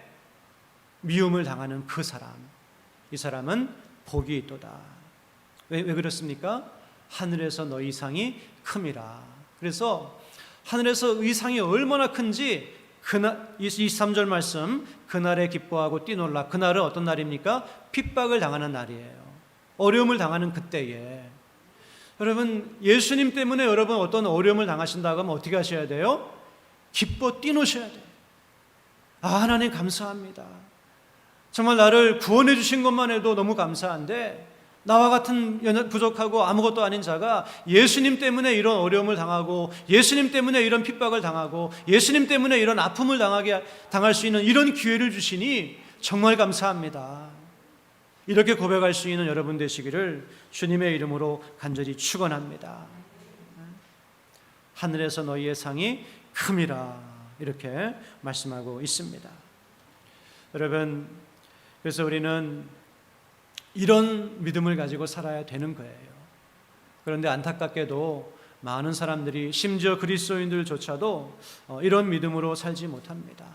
미움을 당하는 그 사람, 이 사람은 복이 있도다. 왜 그렇습니까? 하늘에서 너희 상이 큼이라. 그래서 하늘에서 이 상이 얼마나 큰지, 그날 23절 말씀, 그날에 기뻐하고 뛰놀라. 그날은 어떤 날입니까? 핍박을 당하는 날이에요. 어려움을 당하는 그때에. 여러분, 예수님 때문에 여러분 어떤 어려움을 당하신다고 하면 어떻게 하셔야 돼요? 기뻐 뛰노셔야 돼요. 아, 하나님 감사합니다. 정말 나를 구원해 주신 것만 해도 너무 감사한데, 나와 같은 부족하고 아무것도 아닌 자가 예수님 때문에 이런 어려움을 당하고, 예수님 때문에 이런 핍박을 당하고, 예수님 때문에 이런 아픔을 당할 수 있는 이런 기회를 주시니 정말 감사합니다. 이렇게 고백할 수 있는 여러분 되시기를 주님의 이름으로 간절히 축원합니다. 하늘에서 너희의 상이 큼이라, 이렇게 말씀하고 있습니다. 여러분, 그래서 우리는 이런 믿음을 가지고 살아야 되는 거예요. 그런데 안타깝게도 많은 사람들이, 심지어 그리스도인들조차도 이런 믿음으로 살지 못합니다.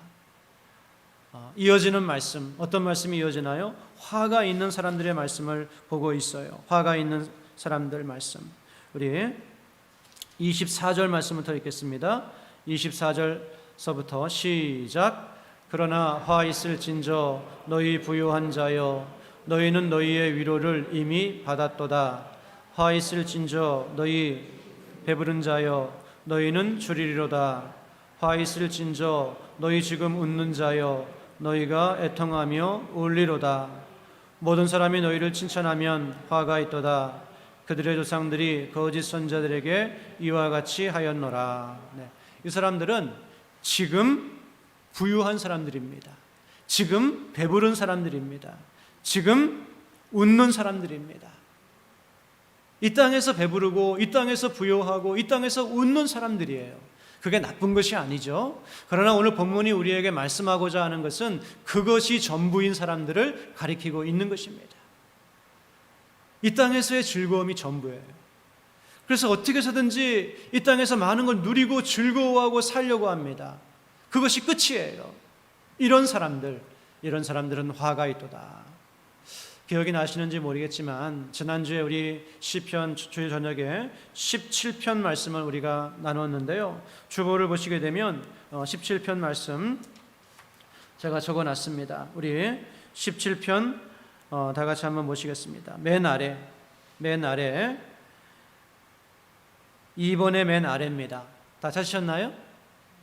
이어지는 말씀, 어떤 말씀이 이어지나요? 화가 있는 사람들의 말씀을 보고 있어요. 화가 있는 사람들 말씀, 우리 24절 말씀부터 읽겠습니다. 24절서부터 시작. 그러나 화 있을진저 너희 부유한 자여, 너희는 너희의 위로를 이미 받았도다. 화 있을진저 너희 배부른 자여, 너희는 주리리로다. 화 있을진저 너희 지금 웃는 자여, 너희가 애통하며 울리로다. 모든 사람이 너희를 칭찬하면 화가 있도다. 그들의 조상들이 거짓 선자들에게 이와 같이 하였노라. 네. 이 사람들은 지금 부유한 사람들입니다. 지금 배부른 사람들입니다. 지금 웃는 사람들입니다. 이 땅에서 배부르고 이 땅에서 부유하고 이 땅에서 웃는 사람들이에요. 그게 나쁜 것이 아니죠. 그러나 오늘 본문이 우리에게 말씀하고자 하는 것은 그것이 전부인 사람들을 가리키고 있는 것입니다. 이 땅에서의 즐거움이 전부예요. 그래서 어떻게 해서든지 이 땅에서 많은 걸 누리고 즐거워하고 살려고 합니다. 그것이 끝이에요. 이런 사람들은 화가 있도다. 기억이 나시는지 모르겠지만 지난주에 우리 시편 주일 저녁에 17편 말씀을 우리가 나눴는데요. 주보를 보시게 되면 17편 말씀 제가 적어놨습니다. 우리 17편 다 같이 한번 보시겠습니다. 맨 아래 2번의 맨 아래입니다. 다 찾으셨나요?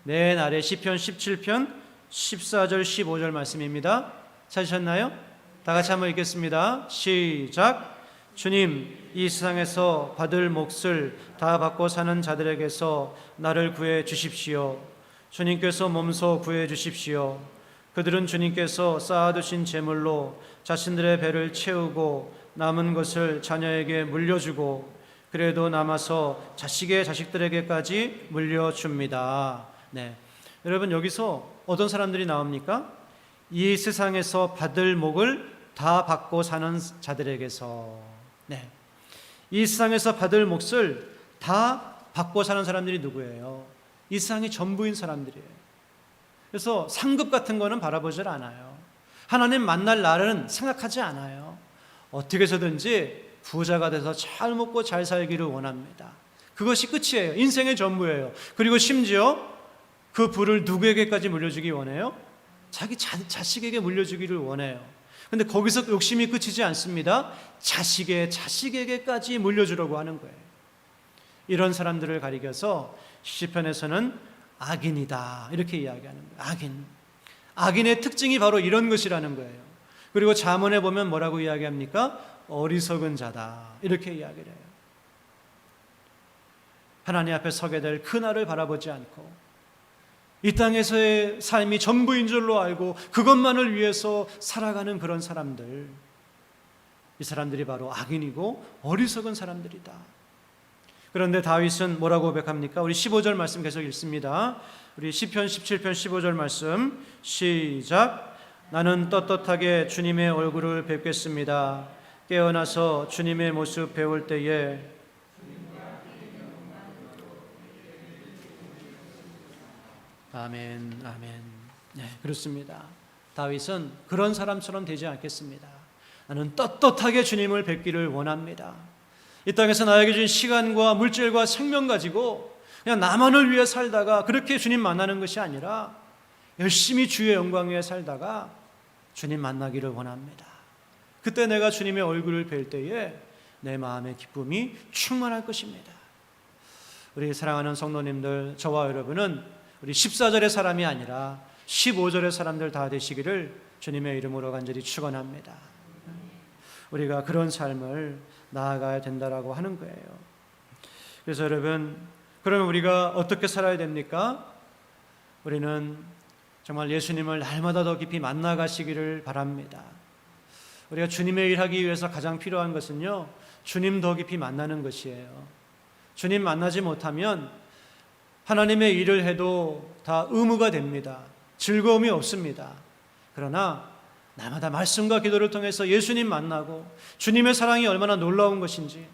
맨 아래 시편 17편 14절 15절 말씀입니다. 찾으셨나요? 다 같이 한번 읽겠습니다. 시작. 주님, 이 세상에서 받을 몫을 다 받고 사는 자들에게서 나를 구해 주십시오. 주님께서 몸소 구해 주십시오. 그들은 주님께서 쌓아두신 재물로 자신들의 배를 채우고 남은 것을 자녀에게 물려주고 그래도 남아서 자식의 자식들에게까지 물려줍니다. 네. 여러분, 여기서 어떤 사람들이 나옵니까? 이 세상에서 받을 몫을 다 받고 사는 자들에게서. 네. 이 세상에서 받을 몫을 다 받고 사는 사람들이 누구예요? 이 세상이 전부인 사람들이에요. 그래서 상급 같은 거는 바라보질 않아요. 하나님 만날 날은 생각하지 않아요. 어떻게 해서든지 부자가 돼서 잘 먹고 잘 살기를 원합니다. 그것이 끝이에요. 인생의 전부예요. 그리고 심지어 그 부를 누구에게까지 물려주기 원해요? 자기 자식에게 물려주기를 원해요. 근데 거기서 욕심이 끝이지 않습니다. 자식의 자식에게까지 물려주려고 하는 거예요. 이런 사람들을 가리켜서 시편에서는 악인이다 이렇게 이야기하는 거예요. 악인의 특징이 바로 이런 것이라는 거예요. 그리고 잠언에 보면 뭐라고 이야기합니까? 어리석은 자다 이렇게 이야기를 해요. 하나님 앞에 서게 될 그날을 바라보지 않고 이 땅에서의 삶이 전부인 줄로 알고 그것만을 위해서 살아가는 그런 사람들, 이 사람들이 바로 악인이고 어리석은 사람들이다. 그런데 다윗은 뭐라고 고백합니까? 우리 15절 말씀 계속 읽습니다. 우리 시편 17편 15절 말씀 시작. 나는 떳떳하게 주님의 얼굴을 뵙겠습니다. 깨어나서 주님의 모습 배울 때에 아멘, 아멘. 네, 그렇습니다. 다윗은 그런 사람처럼 되지 않겠습니다. 나는 떳떳하게 주님을 뵙기를 원합니다. 이 땅에서 나에게 준 시간과 물질과 생명 가지고 그냥 나만을 위해 살다가 그렇게 주님 만나는 것이 아니라 열심히 주의 영광 위에 살다가 주님 만나기를 원합니다. 그때 내가 주님의 얼굴을 뵐 때에 내 마음의 기쁨이 충만할 것입니다. 우리 사랑하는 성도님들, 저와 여러분은 우리 14절의 사람이 아니라 15절의 사람들 다 되시기를 주님의 이름으로 간절히 축원합니다. 우리가 그런 삶을 나아가야 된다라고 하는 거예요. 그래서 여러분, 그러면 우리가 어떻게 살아야 됩니까? 우리는 정말 예수님을 날마다 더 깊이 만나가시기를 바랍니다. 우리가 주님의 일하기 위해서 가장 필요한 것은요, 주님 더 깊이 만나는 것이에요. 주님 만나지 못하면 하나님의 일을 해도 다 의무가 됩니다. 즐거움이 없습니다. 그러나 날마다 말씀과 기도를 통해서 예수님 만나고 주님의 사랑이 얼마나 놀라운 것인지,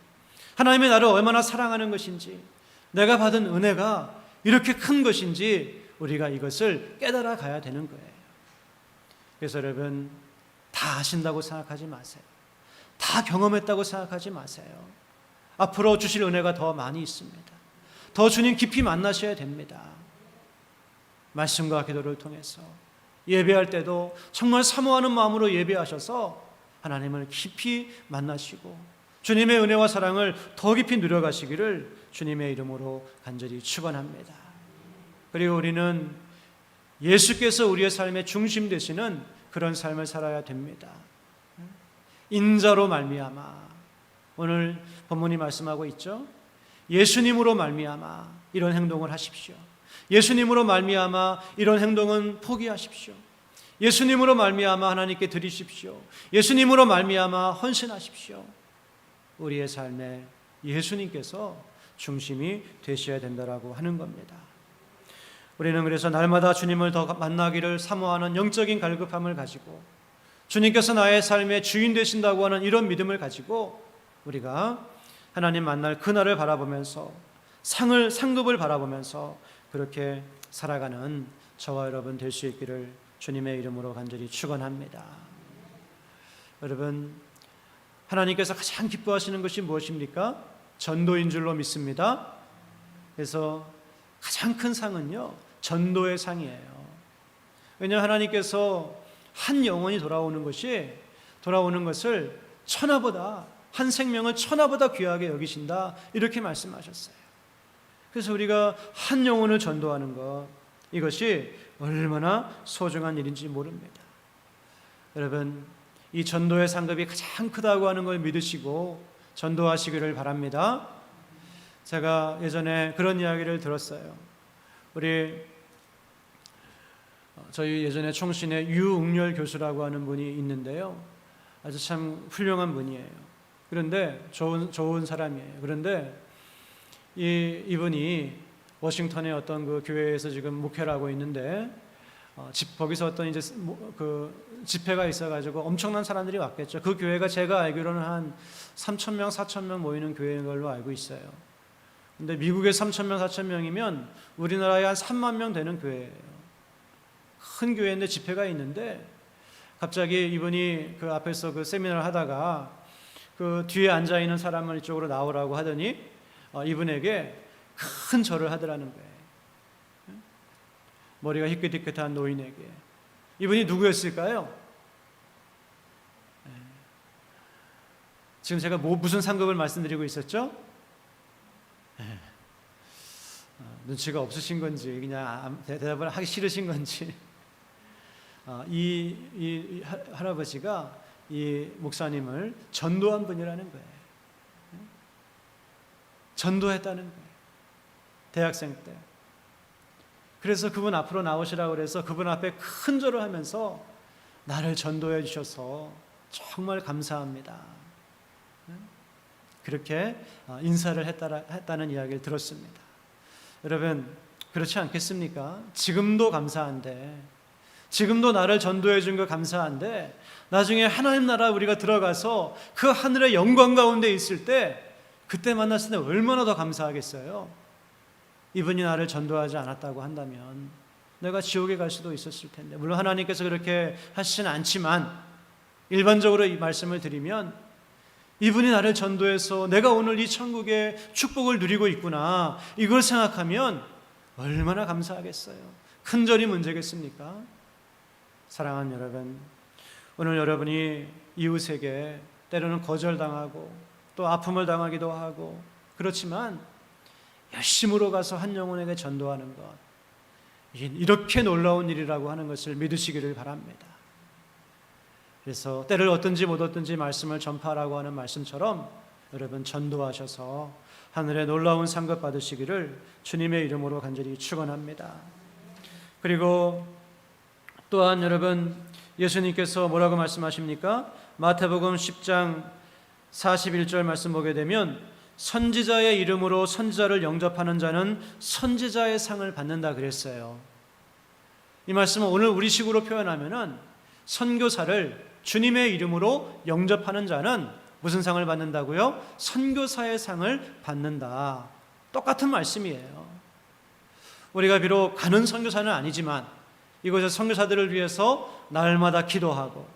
하나님의 나를 얼마나 사랑하는 것인지, 내가 받은 은혜가 이렇게 큰 것인지 우리가 이것을 깨달아 가야 되는 거예요. 그래서 여러분, 다 아신다고 생각하지 마세요. 다 경험했다고 생각하지 마세요. 앞으로 주실 은혜가 더 많이 있습니다. 더 주님 깊이 만나셔야 됩니다. 말씀과 기도를 통해서 예배할 때도 정말 사모하는 마음으로 예배하셔서 하나님을 깊이 만나시고 주님의 은혜와 사랑을 더 깊이 누려가시기를 주님의 이름으로 간절히 축원합니다. 그리고 우리는 예수께서 우리의 삶의 중심 되시는 그런 삶을 살아야 됩니다. 인자로 말미암아, 오늘 본문이 말씀하고 있죠. 예수님으로 말미암아 이런 행동을 하십시오. 예수님으로 말미암아 이런 행동은 포기하십시오. 예수님으로 말미암아 하나님께 드리십시오. 예수님으로 말미암아 헌신하십시오. 우리의 삶에 예수님께서 중심이 되셔야 된다라고 하는 겁니다. 우리는 그래서 날마다 주님을 더 만나기를 사모하는 영적인 갈급함을 가지고, 주님께서 나의 삶의 주인 되신다고 하는 이런 믿음을 가지고 우리가 하나님 만날 그날을 바라보면서 상급을 바라보면서 그렇게 살아가는 저와 여러분 될 수 있기를 주님의 이름으로 간절히 축원합니다. 여러분, 하나님께서 가장 기뻐하시는 것이 무엇입니까? 전도인 줄로 믿습니다. 그래서 가장 큰 상은요, 전도의 상이에요. 왜냐하면 하나님께서 한 영혼이 돌아오는 것을 천하보다, 한 생명을 천하보다 귀하게 여기신다, 이렇게 말씀하셨어요. 그래서 우리가 한 영혼을 전도하는 것, 이것이 얼마나 소중한 일인지 모릅니다. 여러분, 이 전도의 상급이 가장 크다고 하는 걸 믿으시고 전도하시기를 바랍니다. 제가 예전에 그런 이야기를 들었어요. 저희 예전에 총신에 유응렬 교수라고 하는 분이 있는데요, 아주 참 훌륭한 분이에요. 그런데 좋은 사람이에요. 그런데 이분이 워싱턴의 어떤 그 교회에서 지금 목회를 하고 있는데, 거기서 어떤 이제 그 집회가 있어가지고 엄청난 사람들이 왔겠죠. 그 교회가 제가 알기로는 한 3,000명, 4,000명 모이는 교회인 걸로 알고 있어요. 근데 미국에 3,000명, 4,000명이면 우리나라에 한 3만 명 되는 교회예요. 큰 교회인데 집회가 있는데, 갑자기 이분이 그 앞에서 그 세미나를 하다가 그 뒤에 앉아 있는 사람을 이쪽으로 나오라고 하더니 이분에게 큰 절을 하더라는 거예요. 머리가 희끗희끗한 노인에게. 이분이 누구였을까요? 지금 제가 무슨 상급을 말씀드리고 있었죠? 눈치가 없으신 건지 그냥 대답을 하기 싫으신 건지, 이 할아버지가 이 목사님을 전도한 분이라는 거예요. 전도했다는 거예요. 대학생 때. 그래서 그분 앞으로 나오시라고 그래서 그분 앞에 큰 절을 하면서 나를 전도해 주셔서 정말 감사합니다, 그렇게 인사를 했다는 이야기를 들었습니다. 여러분, 그렇지 않겠습니까? 지금도 감사한데, 지금도 나를 전도해 준 거 감사한데, 나중에 하나님 나라 우리가 들어가서 그 하늘의 영광 가운데 있을 때, 그때 만났을 때 얼마나 더 감사하겠어요? 이분이 나를 전도하지 않았다고 한다면 내가 지옥에 갈 수도 있었을 텐데, 물론 하나님께서 그렇게 하시지는 않지만 일반적으로 이 말씀을 드리면, 이분이 나를 전도해서 내가 오늘 이 천국의 축복을 누리고 있구나, 이걸 생각하면 얼마나 감사하겠어요. 큰 절이 문제겠습니까? 사랑하는 여러분, 오늘 여러분이 이웃에게 때로는 거절당하고 또 아픔을 당하기도 하고 그렇지만, 열심으로 가서 한 영혼에게 전도하는 것, 이렇게 놀라운 일이라고 하는 것을 믿으시기를 바랍니다. 그래서 때를 얻든지 못 얻든지 말씀을 전파하라고 하는 말씀처럼 여러분 전도하셔서 하늘의 놀라운 상급 받으시기를 주님의 이름으로 간절히 축원합니다. 그리고 또한 여러분, 예수님께서 뭐라고 말씀하십니까? 마태복음 10장 41절 말씀 보게 되면, 선지자의 이름으로 선지자를 영접하는 자는 선지자의 상을 받는다 그랬어요. 이 말씀은 오늘 우리식으로 표현하면은, 선교사를 주님의 이름으로 영접하는 자는 무슨 상을 받는다고요? 선교사의 상을 받는다. 똑같은 말씀이에요. 우리가 비록 가는 선교사는 아니지만 이곳에 선교사들을 위해서 날마다 기도하고,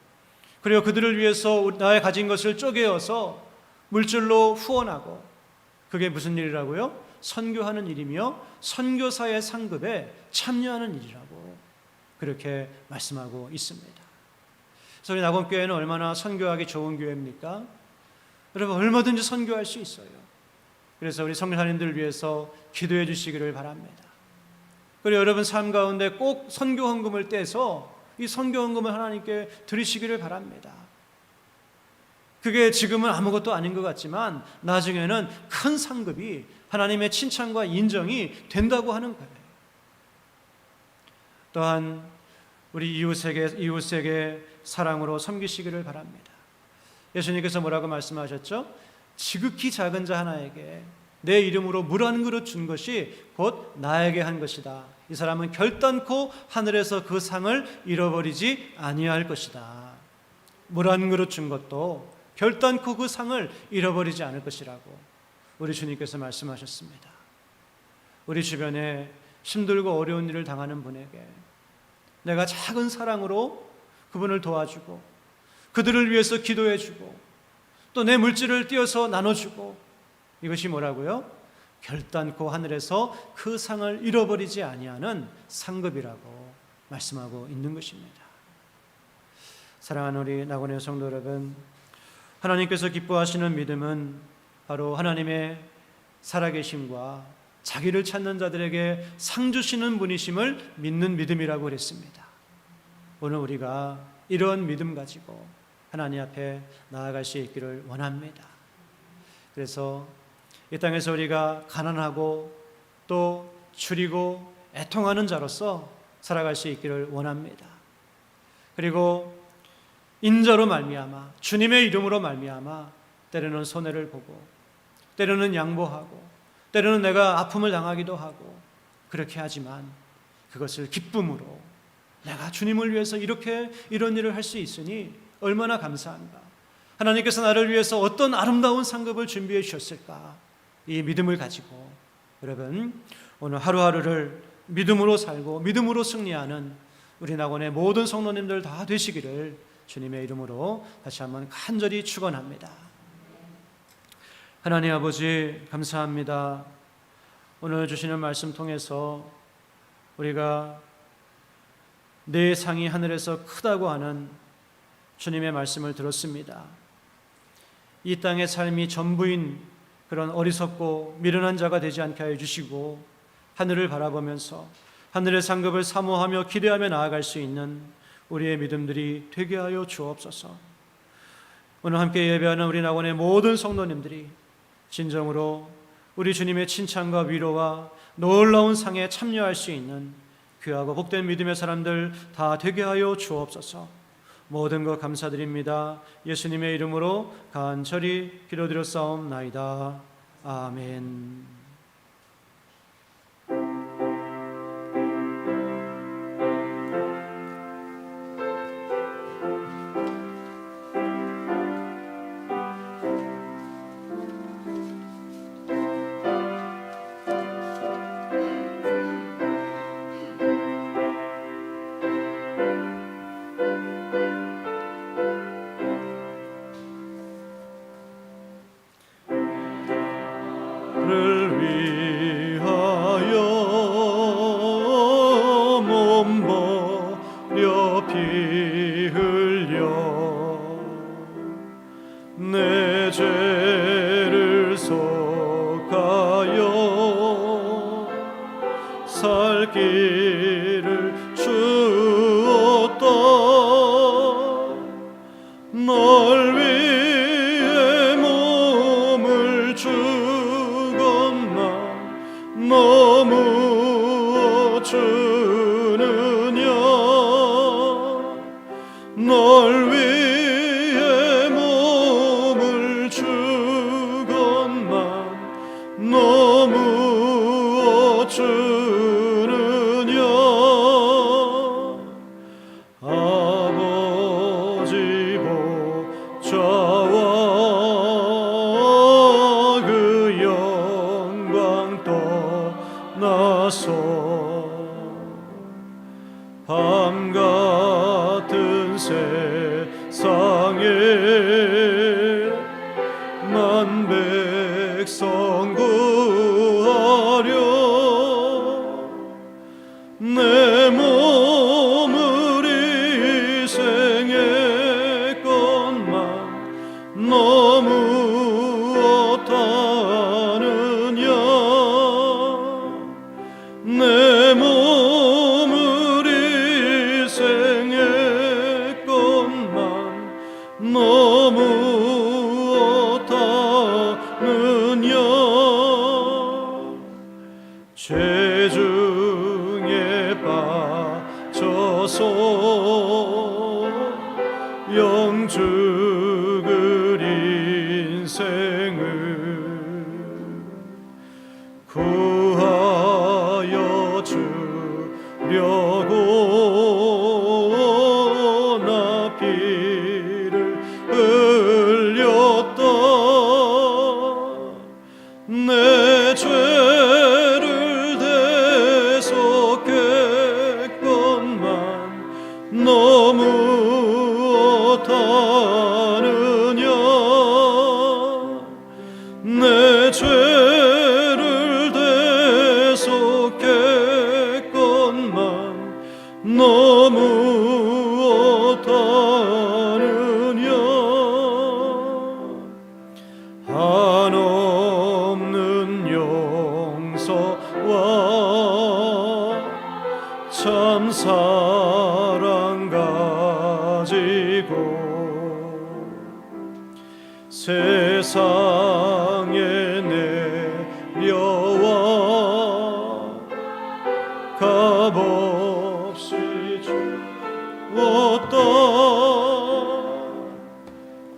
그리고 그들을 위해서 나의 가진 것을 쪼개어서 물질로 후원하고, 그게 무슨 일이라고요? 선교하는 일이며 선교사의 상급에 참여하는 일이라고 그렇게 말씀하고 있습니다. 그래서 우리 낙원교회는 얼마나 선교하기 좋은 교회입니까? 여러분, 얼마든지 선교할 수 있어요. 그래서 우리 선교사님들을 위해서 기도해 주시기를 바랍니다. 그리고 여러분 삶 가운데 꼭 선교 헌금을 떼서 이 선교 헌금을 하나님께 드리시기를 바랍니다. 그게 지금은 아무것도 아닌 것 같지만 나중에는 큰 상급이 하나님의 칭찬과 인정이 된다고 하는 거예요. 또한 우리 이웃에게 사랑으로 섬기시기를 바랍니다. 예수님께서 뭐라고 말씀하셨죠? 지극히 작은 자 하나에게 내 이름으로 물 한 그릇 준 것이 곧 나에게 한 것이다. 이 사람은 결단코 하늘에서 그 상을 잃어버리지 아니할 것이다. 물 한 그릇 준 것도 결단코 그 상을 잃어버리지 않을 것이라고 우리 주님께서 말씀하셨습니다. 우리 주변에 힘들고 어려운 일을 당하는 분에게 내가 작은 사랑으로 그분을 도와주고 그들을 위해서 기도해주고 또 내 물질을 띄어서 나눠주고, 이것이 뭐라고요? 결단코 하늘에서 그 상을 잃어버리지 아니하는 상급이라고 말씀하고 있는 것입니다. 사랑하는 우리 낙원의 성도 여러분, 하나님께서 기뻐하시는 믿음은 바로 하나님의 살아계심과 자기를 찾는 자들에게 상 주시는 분이심을 믿는 믿음이라고 그랬습니다. 오늘 우리가 이러한 믿음 가지고 하나님 앞에 나아갈 수 있기를 원합니다. 그래서 이 땅에서 우리가 가난하고 또 줄이고 애통하는 자로서 살아갈 수 있기를 원합니다. 그리고 인자로 말미암아 주님의 이름으로 말미암아 때로는 손해를 보고 때로는 양보하고 때로는 내가 아픔을 당하기도 하고 그렇게 하지만 그것을 기쁨으로 내가 주님을 위해서 이런 일을 할 수 있으니 얼마나 감사한가. 하나님께서 나를 위해서 어떤 아름다운 상급을 준비해 주셨을까. 이 믿음을 가지고 여러분 오늘 하루하루를 믿음으로 살고 믿음으로 승리하는 우리 낙원의 모든 성도님들 다 되시기를 주님의 이름으로 다시 한번 간절히 축원합니다. 하나님 아버지 감사합니다. 오늘 주시는 말씀 통해서 우리가 내 상이 하늘에서 크다고 하는 주님의 말씀을 들었습니다. 이 땅의 삶이 전부인 그런 어리석고 미련한 자가 되지 않게 하여 주시고 하늘을 바라보면서 하늘의 상급을 사모하며 기대하며 나아갈 수 있는 우리의 믿음들이 되게 하여 주옵소서. 오늘 함께 예배하는 우리 낙원의 모든 성도님들이 진정으로 우리 주님의 칭찬과 위로와 놀라운 상에 참여할 수 있는 귀하고 복된 믿음의 사람들 다 되게 하여 주옵소서. 모든 것 감사드립니다. 예수님의 이름으로 간절히 기도드렸사옵나이다. 아멘. 를 위하여 몸버려 피 흘려 내 죄를 속하여 살 길을 주었다. 널 위해 몸을 너무 주느냐. 널 위해 몸을 주건만 너무 주느냐. 아버지 보좌와 그 영광 떠나서 밤 같은 세상에 만 백성 구하려 내 몸을 희생했건만 너무 어떠느냐. 내 죄 중에 빠져서 영 죽을 인생을 구하여 주려고 나 피를 흘렸다. 내 죄를 대속했건만 너무 어떠느냐. 내 죄를 대속했건만 너무 어떠느냐. 한없는 용서와 참 사랑 가지고 세상에 내려와 값없이 주었다.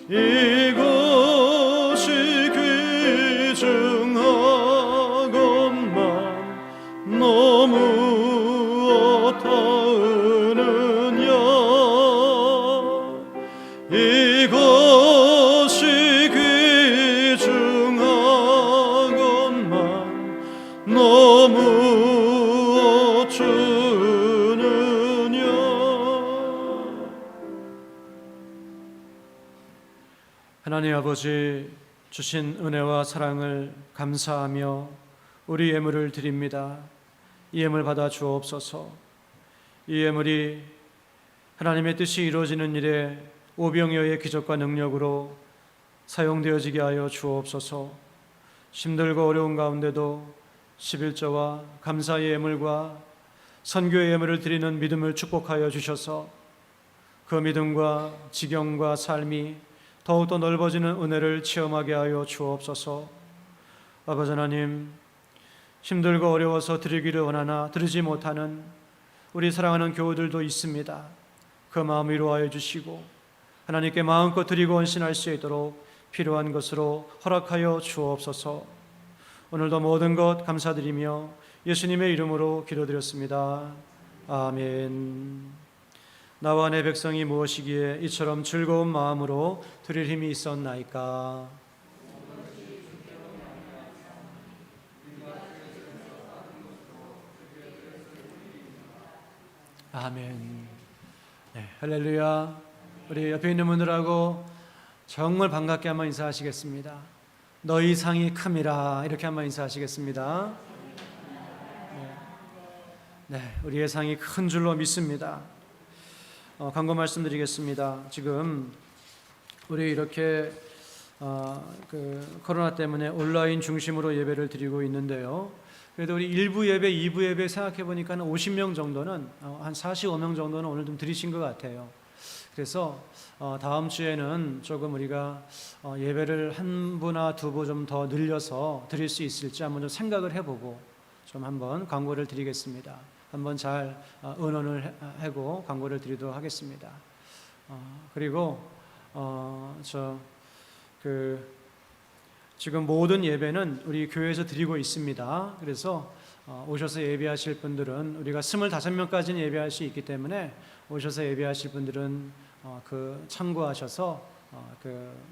이것이 귀중하건만 너무 어떠느냐. 이것이 귀중하건만 너무 어쩌느냐. 하나님 아버지, 주신 은혜와 사랑을 감사하며 우리 예물을 드립니다. 이 예물 받아 주옵소서. 이 예물이 하나님의 뜻이 이루어지는 일에 오병이어의 기적과 능력으로 사용되어지게 하여 주옵소서. 힘들고 어려운 가운데도 11조와 감사의 예물과 선교의 예물을 드리는 믿음을 축복하여 주셔서 그 믿음과 지경과 삶이 더욱더 넓어지는 은혜를 체험하게 하여 주옵소서. 아버지 하나님, 힘들고 어려워서 드리기를 원하나 드리지 못하는 우리 사랑하는 교우들도 있습니다. 그 마음 위로하여 주시고 하나님께 마음껏 드리고 헌신할 수 있도록 필요한 것으로 허락하여 주옵소서. 오늘도 모든 것 감사드리며 예수님의 이름으로 기도드렸습니다. 아멘. 나와 내 백성이 무엇이기에 이처럼 즐거운 마음으로 드릴 힘이 있었나이까. 아멘. 네, 할렐루야. 우리 옆에 있는 분들하고 정말 반갑게 한번 인사하시겠습니다. 너희 상이 큼이라, 이렇게 한번 인사하시겠습니다. 네, 우리의 상이 큰 줄로 믿습니다. 광고 말씀드리겠습니다. 지금 우리 이렇게 코로나 때문에 온라인 중심으로 예배를 드리고 있는데요. 그래도 우리 1부 예배, 2부 예배 생각해 보니까 50명 정도는, 한 45명 정도는 오늘 좀 드리신 것 같아요. 그래서 다음 주에는 조금 우리가 예배를 한 부나 두 부 좀 더 늘려서 드릴 수 있을지 한번 좀 생각을 해보고 좀 한번 광고를 드리겠습니다. 한번 잘 의논을 하고 광고를 드리도록 하겠습니다. 그리고 지금 모든 예배는 우리 교회에서 드리고 있습니다. 그래서 오셔서 예배하실 분들은 우리가 25명까지는 예배할 수 있기 때문에 오셔서 예배하실 분들은 참고하셔서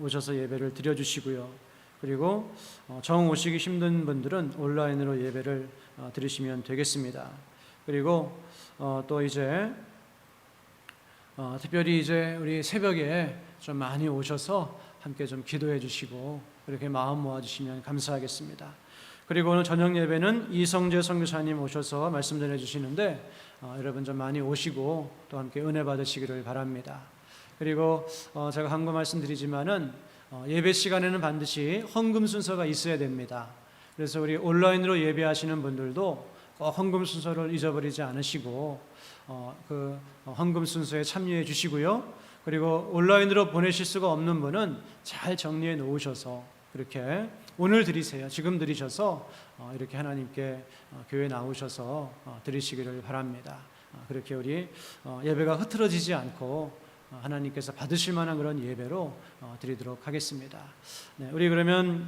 오셔서 예배를 드려주시고요. 그리고 정 오시기 힘든 분들은 온라인으로 예배를 드리시면 되겠습니다. 그리고 또 이제 특별히 이제 우리 새벽에 좀 많이 오셔서 함께 좀 기도해 주시고 그렇게 마음 모아 주시면 감사하겠습니다. 그리고 오늘 저녁 예배는 이성재 선교사님 오셔서 말씀 전해 주시는데 여러분 좀 많이 오시고 또 함께 은혜 받으시기를 바랍니다. 그리고 제가 한 번 말씀드리지만은 예배 시간에는 반드시 헌금 순서가 있어야 됩니다. 그래서 우리 온라인으로 예배하시는 분들도 헌금 순서를 잊어버리지 않으시고 그 헌금 순서에 참여해 주시고요. 그리고 온라인으로 보내실 수가 없는 분은 잘 정리해 놓으셔서 그렇게 오늘 드리세요. 지금 드리셔서 이렇게 하나님께 교회 나오셔서 드리시기를 바랍니다. 그렇게 우리 예배가 흐트러지지 않고 하나님께서 받으실 만한 그런 예배로 드리도록 하겠습니다. 네, 우리 그러면